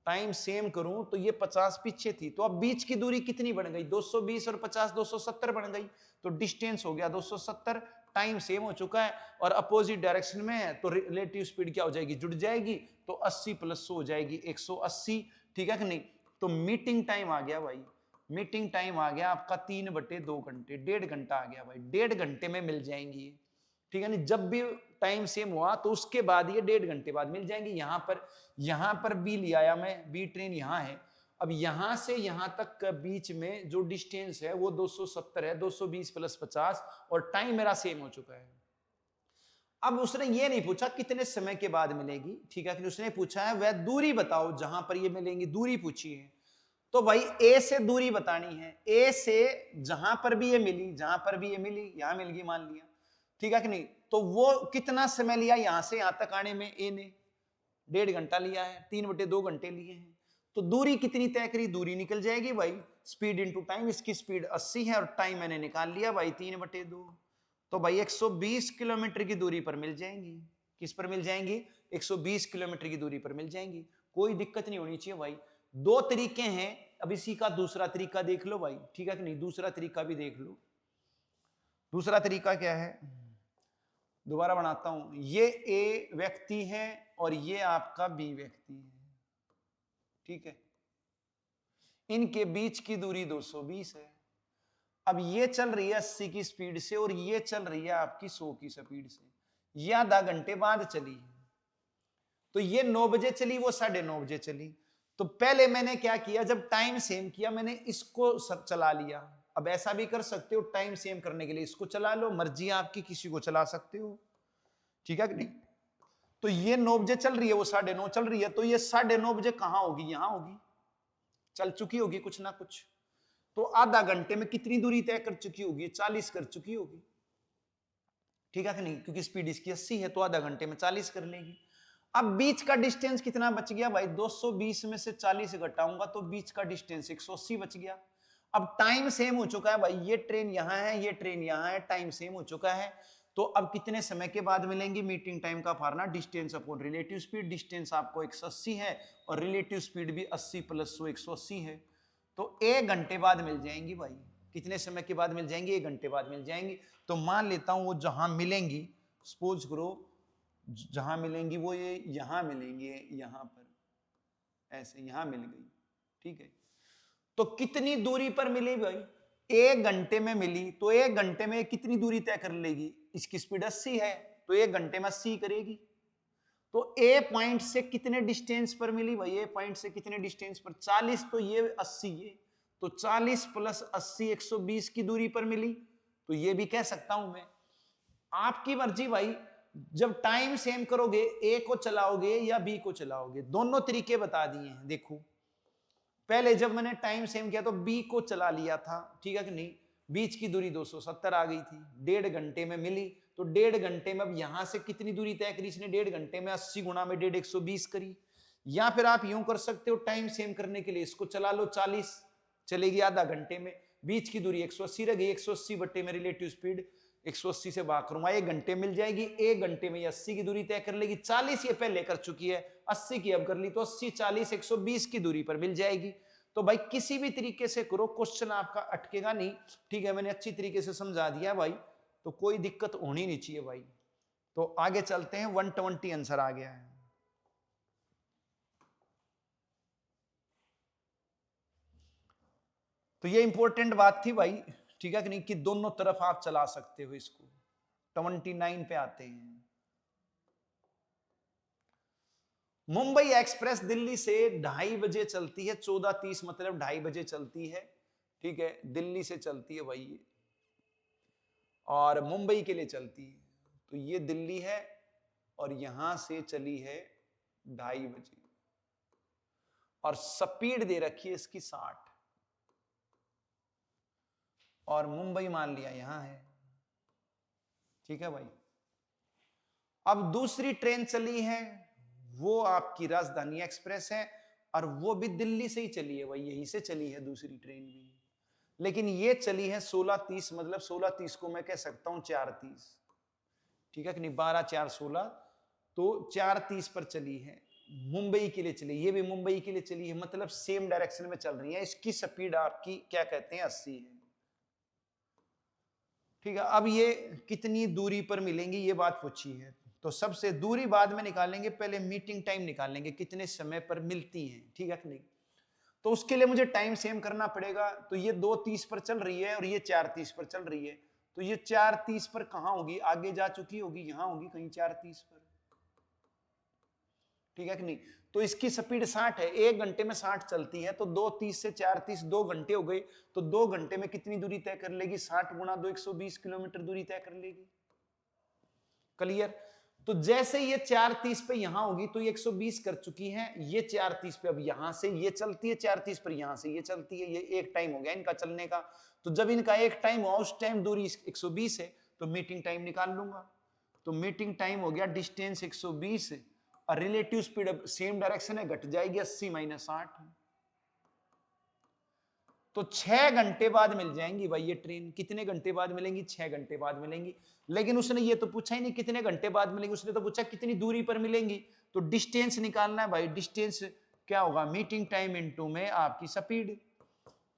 [SPEAKER 1] टाइम सेम करूं तो ये 50 पीछे थी, तो अब बीच की दूरी कितनी बन गई, 220 और 50 270 बन गई, तो डिस्टेंस हो गया 270, टाइम सेम हो चुका है और अपोजिट डायरेक्शन में है, तो रिलेटिव स्पीड क्या हो जाएगी, जुड़ जाएगी, तो 80 + 100 हो जाएगी 180, ठीक है कि नहीं। तो मीटिंग टाइम आ गया भाई, मीटिंग टाइम आ गया आपका 3/2 घंटे, 1.5 घंटा आ गया भाई, 1.5 घंटे में मिल जाएंगी, ठीक है नहीं। जब भी टाइम सेम हुआ तो उसके बाद ये 1.5 घंटे बाद मिल जाएंगी। यहां पर बी ले आया मैं, बी ट्रेन यहां है, अब यहां से यहां तक के बीच में जो डिस्टेंस है वो 270 है, 220 + 50, और टाइम मेरा सेम हो चुका है। अब उसने ये नहीं पूछा कितने समय के बाद मिलेगी, ठीक है, उसने पूछा है वह दूरी बताओ जहां पर ये मिलेंगी, दूरी पूछी है। तो भाई ए से दूरी बतानी है, ए से जहां पर भी ये मिली, जहां पर भी ये मिली, यहां मिल गई मान लिया, ठीक है कि नहीं। तो वो कितना समय लिया यहां से यहां तक आने में, ए ने 1.5 घंटा लिया है, 3/2 घंटे लिए हैं, तो दूरी कितनी तय करी, दूरी निकल जाएगी भाई, स्पीड इंटू टाइम, इसकी स्पीड 80 है और टाइम मैंने निकाल लिया भाई 3/2, तो भाई 120 किलोमीटर की दूरी पर मिल जाएंगी, किस पर मिल जाएंगी, 120 किलोमीटर की दूरी पर मिल जाएंगी, कोई दिक्कत नहीं होनी चाहिए भाई। दो तरीके हैं, अब इसी का दूसरा तरीका देख लो भाई, ठीक है कि नहीं, दूसरा तरीका भी देख लो। दूसरा तरीका क्या है, दोबारा बनाता हूं, ये ए व्यक्ति है और ये आपका बी व्यक्ति है, ठीक है, इनके बीच की दूरी 220 है। अब ये चल रही है 80 की स्पीड से और ये चल रही है आपकी 100 की स्पीड से, ये आधा घंटे बाद चली, तो ये 9 बजे चली, वो 9:30 बजे चली। तो पहले मैंने क्या किया, जब टाइम सेम किया मैंने इसको चला लिया। अब ऐसा भी कर सकते हो, टाइम सेम करने के लिए इसको चला लो, मर्जी आपकी, किसी को चला सकते हो, ठीक है कि नहीं। तो ये 9 बजे चल रही है, वो 9:30 चल रही है, तो ये 9:30 बजे कहां होगी, यहां होगी, चल चुकी होगी कुछ ना कुछ। तो आधा घंटे में कितनी दूरी तय कर चुकी होगी, 40 कर चुकी होगी, ठीक है कि नहीं, क्योंकि स्पीड इसकी 80 है, तो आधा घंटे में 40 कर लेगी। अब बीच का डिस्टेंस कितना बच गया भाई, 220 में से 40 घटाऊंगा तो बीच का डिस्टेंस 180 बच गया। अब टाइम सेम हो चुका है भाई, ये ट्रेन यहां है, ये ट्रेन यहां है, टाइम सेम हो चुका है। तो अब कितने समय के बाद मिलेंगे, मीटिंग टाइम का formula distance upon relative speed, distance आपको 180 है और रिलेटिव स्पीड भी 80 + 100 180 है, तो 1 घंटे बाद मिल जाएंगी भाई। कितने समय के बाद मिल जाएंगी, 1 घंटे बाद मिल जाएंगी। तो मान लेता हूं वो जहां मिलेंगी, सपोज करो जहां मिलेंगी वो ये यहां मिलेंगे, यहां पर ऐसे यहां मिल गई, ठीक है। तो कितनी दूरी पर मिली भाई, 1 घंटे में मिली, तो 1 घंटे में कितनी दूरी तय कर लेगी, इसकी स्पीड 80 है, तो 1 घंटे में 80 करेगी। तो ए पॉइंट से कितने डिस्टेंस पर मिली भाई, ए पॉइंट से कितने डिस्टेंस पर, 40, तो ये 80 ये, तो 40 + 80 120 की दूरी पर मिली। तो ये भी कह सकता हूं मैं, आपकी मर्जी भाई, जब टाइम सेम करोगे ए को चलाओगे या बी को चलाओगे, दोनों तरीके बता दिए हैं। देखो पहले जब मैंने टाइम सेम किया तो बी को चला लिया था, ठीक है कि नहीं, बीच की दूरी 270 आ गई थी, 1.5 घंटे में मिली, तो 1.5 घंटे में अब यहां से कितनी दूरी तय करी इसने, 1.5 घंटे में 80 गुणा में 1.5 120 करी। या फिर आप यूं कर सकते हो, टाइम सेम करने के लिए इसको चला लो, 40 चलेगी आधा घंटे में, बीच की दूरी 180 रह गई, 180 बट्टे में रिलेटिव स्पीड 180 से भाग करूंगा, 1 घंटे मिल जाएगी, 1 घंटे में 80 की दूरी तय कर लेगी, 40 ये पहले कर चुकी है, 80 की अब कर ली, तो 80 40 120 की दूरी पर मिल जाएगी। तो भाई किसी भी तरीके से करो, क्वेश्चन आपका अटकेगा नहीं, ठीक है, मैंने अच्छी तरीके से समझा दिया भाई, तो कोई दिक्कत होनी नहीं चाहिए भाई। तो आगे चलते हैं, 120 आंसर आ गया है। तो ये इंपॉर्टेंट बात थी भाई, ठीक है कि नहीं, कि दोनों तरफ आप चला सकते हो इसको। 29 पे आते हैं, मुंबई एक्सप्रेस दिल्ली से 2:30 बजे चलती है, 14:30 मतलब 2:30 बजे चलती है, ठीक है, दिल्ली से चलती है भाई ये, और मुंबई के लिए चलती है। तो ये दिल्ली है और यहां से चली है 2:30 बजे, और स्पीड दे रखी है इसकी 60, और मुंबई मान लिया यहां है, ठीक है भाई। अब दूसरी ट्रेन चली है, वो आपकी राजधानी एक्सप्रेस है, और वो भी दिल्ली से ही चली है भाई, यहीं से चली है दूसरी ट्रेन भी, लेकिन ये चली है 16:30, मतलब 16:30 को मैं कह सकता हूं 4:30, ठीक है कि नहीं, 12 4 16, तो 4:30 पर चली है, मुंबई के लिए चली, ये भी मुंबई के लिए चली है, मतलब सेम डायरेक्शन में चल रही है, इसकी स्पीड आपकी क्या कहते हैं 80 है, ठीक है। अब ये कितनी दूरी पर मिलेंगी ये बात पूछी है, तो सबसे दूरी बाद में निकालेंगे, पहले मीटिंग टाइम निकालेंगे, कितने समय पर मिलती हैं, ठीक है कि नहीं। तो उसके लिए मुझे टाइम सेम करना पड़ेगा, तो ये 2:30 पर चल रही है और ये 4:30 पर चल रही है, तो ये 4:30 पर कहां होगी, आगे जा चुकी होगी, यहां होगी कहीं 4:30 पर, ठीक है कि नहीं। तो इसकी स्पीड 60 है, 1 घंटे में 60 चलती है, तो 2:30 से 4:30 2 घंटे हो गए, तो 2 घंटे में कितनी दूरी तय कर लेगी, 60 गुणा 2 120 किलोमीटर दूरी तय कर लेगी, क्लियर। तो जैसे ये 4:30 पे यहां होगी तो ये 120 कर चुकी है, ये 4:30 पे अब यहां से ये चलती है, 4:30 पर यहां से ये चलती है, ये एक टाइम हो गया इनका चलने का। तो जब इनका एक टाइम हुआ, उस टाइम दूरी 120 है, तो मीटिंग टाइम निकाल लूंगा। तो मीटिंग टाइम हो गया डिस्टेंस 120 और रिलेटिव स्पीड अब सेम डायरेक्शन है, घट जाएगी 80 - 60, तो 6 घंटे बाद मिल जाएंगी भाई ये ट्रेन। कितने घंटे बाद मिलेंगी? 6 घंटे बाद मिलेंगी। लेकिन उसने ये तो पूछा ही नहीं कितने घंटे बाद मिलेंगी, उसने तो पूछा कितनी दूरी पर मिलेंगी। तो डिस्टेंस निकालना है भाई। डिस्टेंस क्या होगा? मीटिंग टाइम इनटू में आपकी स्पीड।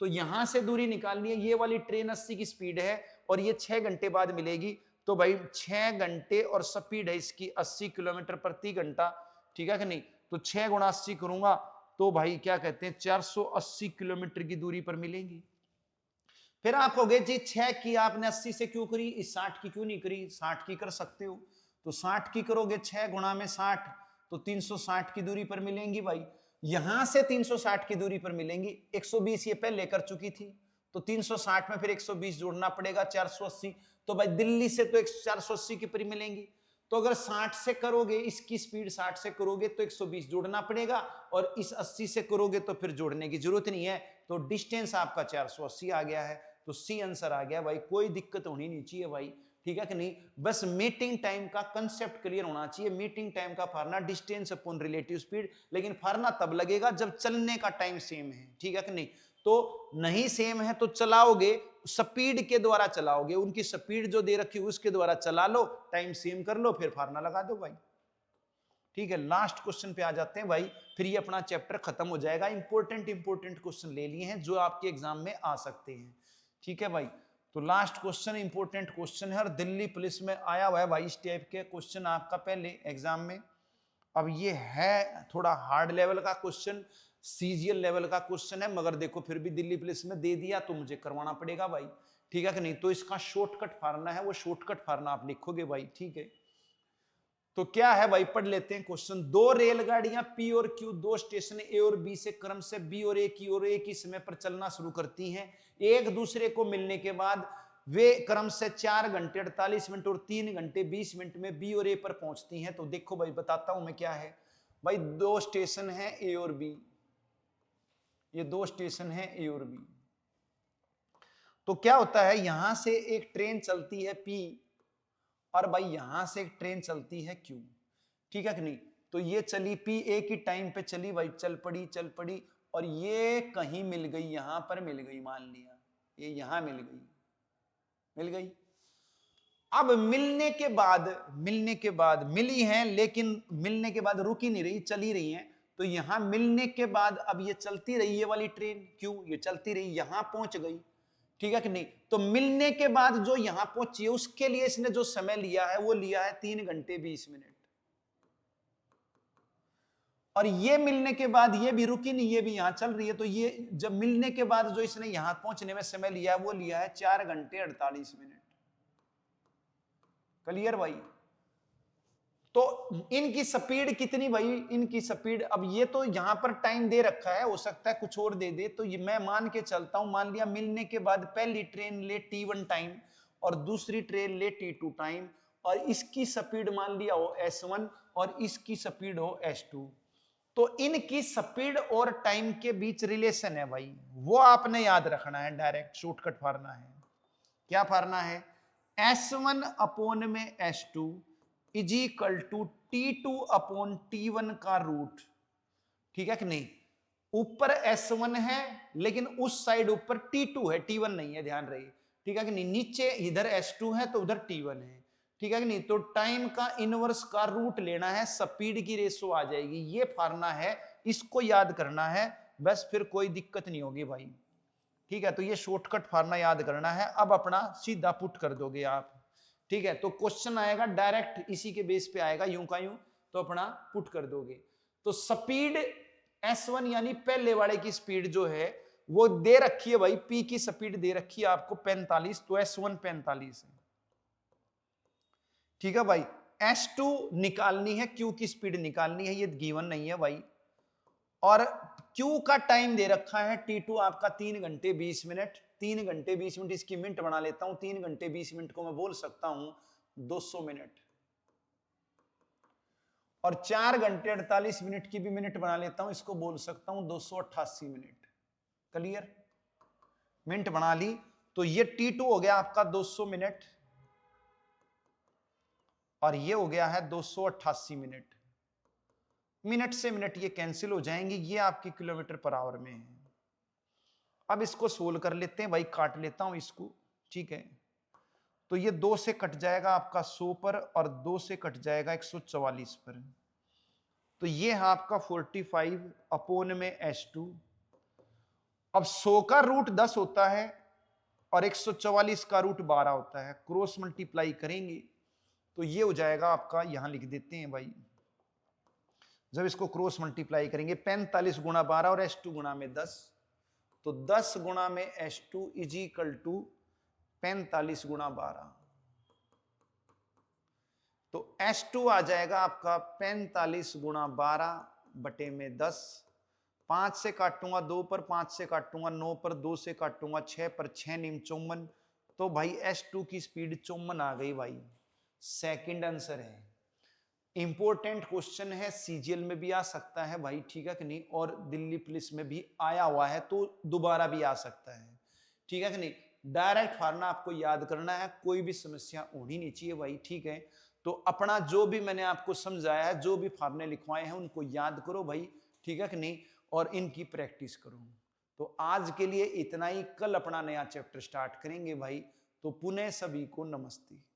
[SPEAKER 1] तो यहां से दूरी निकालनी है। ये वाली ट्रेन 80 की स्पीड है और ये 6 घंटे बाद मिलेगी। तो भाई 6 घंटे और स्पीड है इसकी 80 किलोमीटर प्रति घंटा, ठीक है कि नहीं? तो 6 गुणा 80 करूंगा तो भाई क्या कहते हैं 480 किलोमीटर की दूरी पर मिलेंगी। फिर आप कहोगे जी 6 की आपने 80 से क्यों करी, इस 60 की क्यों नहीं करी? 60 की कर सकते हो। तो 60 की करोगे 6 गुणा में 60 तो 360 की दूरी पर मिलेंगी भाई। यहां से 360 की दूरी पर मिलेंगी। 120 ये पहले कर चुकी थी तो 360 में फिर 120 जोड़ना पड़ेगा 480। तो भाई दिल्ली से तो 480 की पर मिलेंगी। तो अगर 60 से करोगे, इसकी स्पीड 60 से करोगे तो 120 जोड़ना पड़ेगा और इस 80 से करोगे तो फिर जोड़ने की जरूरत नहीं है। तो डिस्टेंस आपका 480 आ गया है। तो सी आंसर आ गया भाई। कोई दिक्कत होनी नहीं चाहिए भाई, ठीक है कि नहीं? बस मीटिंग टाइम का कंसेप्ट क्लियर होना चाहिए। मीटिंग टाइम का formula distance upon relative speed, लेकिन फार्मूला तब लगेगा जब चलने का टाइम सेम है, ठीक है कि नहीं? तो नहीं सेम है तो चलाओगे स्पीड के द्वारा चलाओगे, उनकी स्पीड जो दे रखी है उसके द्वारा चला लो, टाइम सेम कर लो, फिर फार्मूला लगा दो भाई, ठीक है। लास्ट क्वेश्चन पे आ जाते हैं भाई, फिर ये अपना चैप्टर खत्म हो जाएगा। इंपॉर्टेंट क्वेश्चन ले लिए हैं जो आपके एग्जाम में आ सकते हैं, ठीक है भाई। तो लास्ट क्वेश्चन इंपॉर्टेंट क्वेश्चन है और दिल्ली पुलिस में आया हुआ है भाई इस टाइप के क्वेश्चन आपका पहले एग्जाम में। अब ये है थोड़ा हार्ड लेवल का क्वेश्चन, सीजीएल लेवल का क्वेश्चन है, मगर देखो फिर भी दिल्ली पुलिस में दे दिया तो मुझे करवाना पड़ेगा भाई, ठीक है कि नहीं? तो इसका शॉर्टकट फार्मूला है, वो शॉर्टकट फार्मूला आप लिखोगे भाई, ठीक है। तो क्या है भाई, पढ़ लेते हैं क्वेश्चन। दो रेलगाड़ियां पी और क्यू दो स्टेशन ए और बी से क्रम से बी और ए की ओर एक ही समय पर चलना शुरू करती हैं। एक दूसरे को मिलने के बाद वे क्रम से 4 घंटे 48 मिनट और 3 घंटे 20 मिनट में बी और ए पर पहुंचती हैं। तो देखो भाई बताता हूं मैं क्या है भाई। दो स्टेशन है ए और बी, ये दो स्टेशन है ए और बी। तो क्या होता है, यहां से एक ट्रेन चलती है पी और भाई यहां से एक ट्रेन चलती है क्यू, ठीक है कि नहीं? तो ये चली पी एक ही टाइम पे चली भाई, चल पड़ी और ये कहीं मिल गई, यहां पर मिल गई, मान लिया ये यहां मिल गई। अब मिलने के बाद मिली हैं, लेकिन मिलने के बाद रुकी नहीं रही, चली रही हैं। तो यहां मिलने के बाद अब ये चलती रही, ये वाली ट्रेन क्यों, ये चलती रही, यहां पहुंच गई, ठीक है कि नहीं? तो मिलने के बाद जो यहां पहुंची है उसके लिए इसने जो समय लिया है वो लिया है 3 घंटे 20 मिनट। और ये मिलने के बाद ये भी रुकी नहीं, ये भी यहां चल रही है। तो ये जब मिलने के बाद जो इसने यहां पहुंचने में समय लिया है वो लिया है 4 घंटे 48 मिनट। क्लियर भाई? तो इनकी स्पीड कितनी भाई, इनकी स्पीड, अब ये तो यहां पर टाइम दे रखा है, हो सकता है कुछ और दे दे। तो ये मैं मान के चलता हूं, मान लिया मिलने के बाद पहली ट्रेन ले T1 टाइम और दूसरी ट्रेन ले T2 टाइम, और इसकी स्पीड मान लिया हो S1 और इसकी स्पीड हो S2। तो इनकी स्पीड और टाइम के बीच रिलेशन है भाई, वो आपने याद रखना है। डायरेक्ट शॉर्टकट फाड़ना है। क्या फाड़ना है? S1 अपॉन में S2 is equal to T2 upon T1 का रूट, ठीक है कि नहीं? ऊपर S1 है लेकिन उस साइड ऊपर T2 है, T1 नहीं है, ध्यान रही, ठीक है कि नहीं? नीचे इधर S2 है तो उधर T1 है, ठीक है कि नहीं? तो टाइम का इनवर्स का रूट लेना है, स्पीड की रेशो आ जाएगी। ये फार्मूला है, इसको याद करना है, बस फिर कोई दिक्कत नहीं होगी भाई, ठीक है? तो ये शॉर्टकट फार्मूला याद करना है। अब अपना सीधा पुट कर दोगे आप, ठीक है? तो क्वेश्चन आएगा डायरेक्ट इसी के बेस पे आएगा, यूं का यूं, तो अपना पुट कर दोगे। तो स्पीड S1 यानी पहले वाले की स्पीड जो है वो दे रखी है भाई, P की स्पीड दे रखी है आपको 45, तो S1 45 है, ठीक है भाई? S2 निकालनी है, Q की स्पीड निकालनी है, ये गिवन नहीं है भाई। और Q का टाइम दे रखा है T2 आपका 3 घंटे 20 मिनट। 3 घंटे 20 मिनट इसकी मिनट बना लेता हूं, 3 घंटे 20 मिनट को मैं बोल सकता हूं 200 मिनट, और 4 घंटे 48 मिनट की भी मिनट बना लेता हूं, इसको बोल सकता हूं 288 मिनट। क्लियर? मिनट बना ली तो ये T2 हो गया आपका 200 मिनट और ये हो गया है 288 मिनट। मिनट से मिनट ये कैंसिल हो जाएंगे, ये आपकी किलोमीटर पर आवर में है। अब इसको सोल्व कर लेते हैं भाई, काट लेता हूं इसको, ठीक है। तो ये 2 से कट जाएगा आपका 100 पर और 2 से कट जाएगा 144 पर। तो ये है आपका 45 अपोन में H2। अब 100 का रूट 10 होता है और 144 का रूट 12 होता है, क्रॉस मल्टीप्लाई करेंगे तो ये हो जाएगा आपका, यहां लिख देते हैं भाई, जब इसको क्रॉस मल्टीप्लाई करेंगे 45 गुणा 12 और H2 गुणा में 10, तो 10 गुणा में H2 इज इक्वल टू 45 गुणा 12। तो H2 आ जाएगा आपका 45 गुणा 12 बटे में 10। 5 से काटूंगा 2 पर, 5 से काटूंगा 9 पर, 2 से काटूंगा 6 पर, 6 नीम 54। तो भाई H2 की स्पीड 54 आ गई भाई। सेकंड आंसर है। इंपॉर्टेंट क्वेश्चन है, सीजीएल में भी आ सकता है भाई, ठीक है कि नहीं, और दिल्ली पुलिस में भी आया हुआ है, तो दोबारा भी आ सकता है, ठीक है कि नहीं। डायरेक्ट फार्मूला आपको याद करना है, कोई भी समस्या होनी नहीं चाहिए भाई, ठीक है। तो अपना जो भी मैंने आपको समझाया है, जो भी फार्मूले लिखवाए हैं उनको याद करो भाई, ठीक है कि नहीं, और इनकी प्रैक्टिस करो। तो आज के लिए इतना ही, कल अपना नया चैप्टर स्टार्ट करेंगे भाई। तो पुनः सभी को नमस्ते।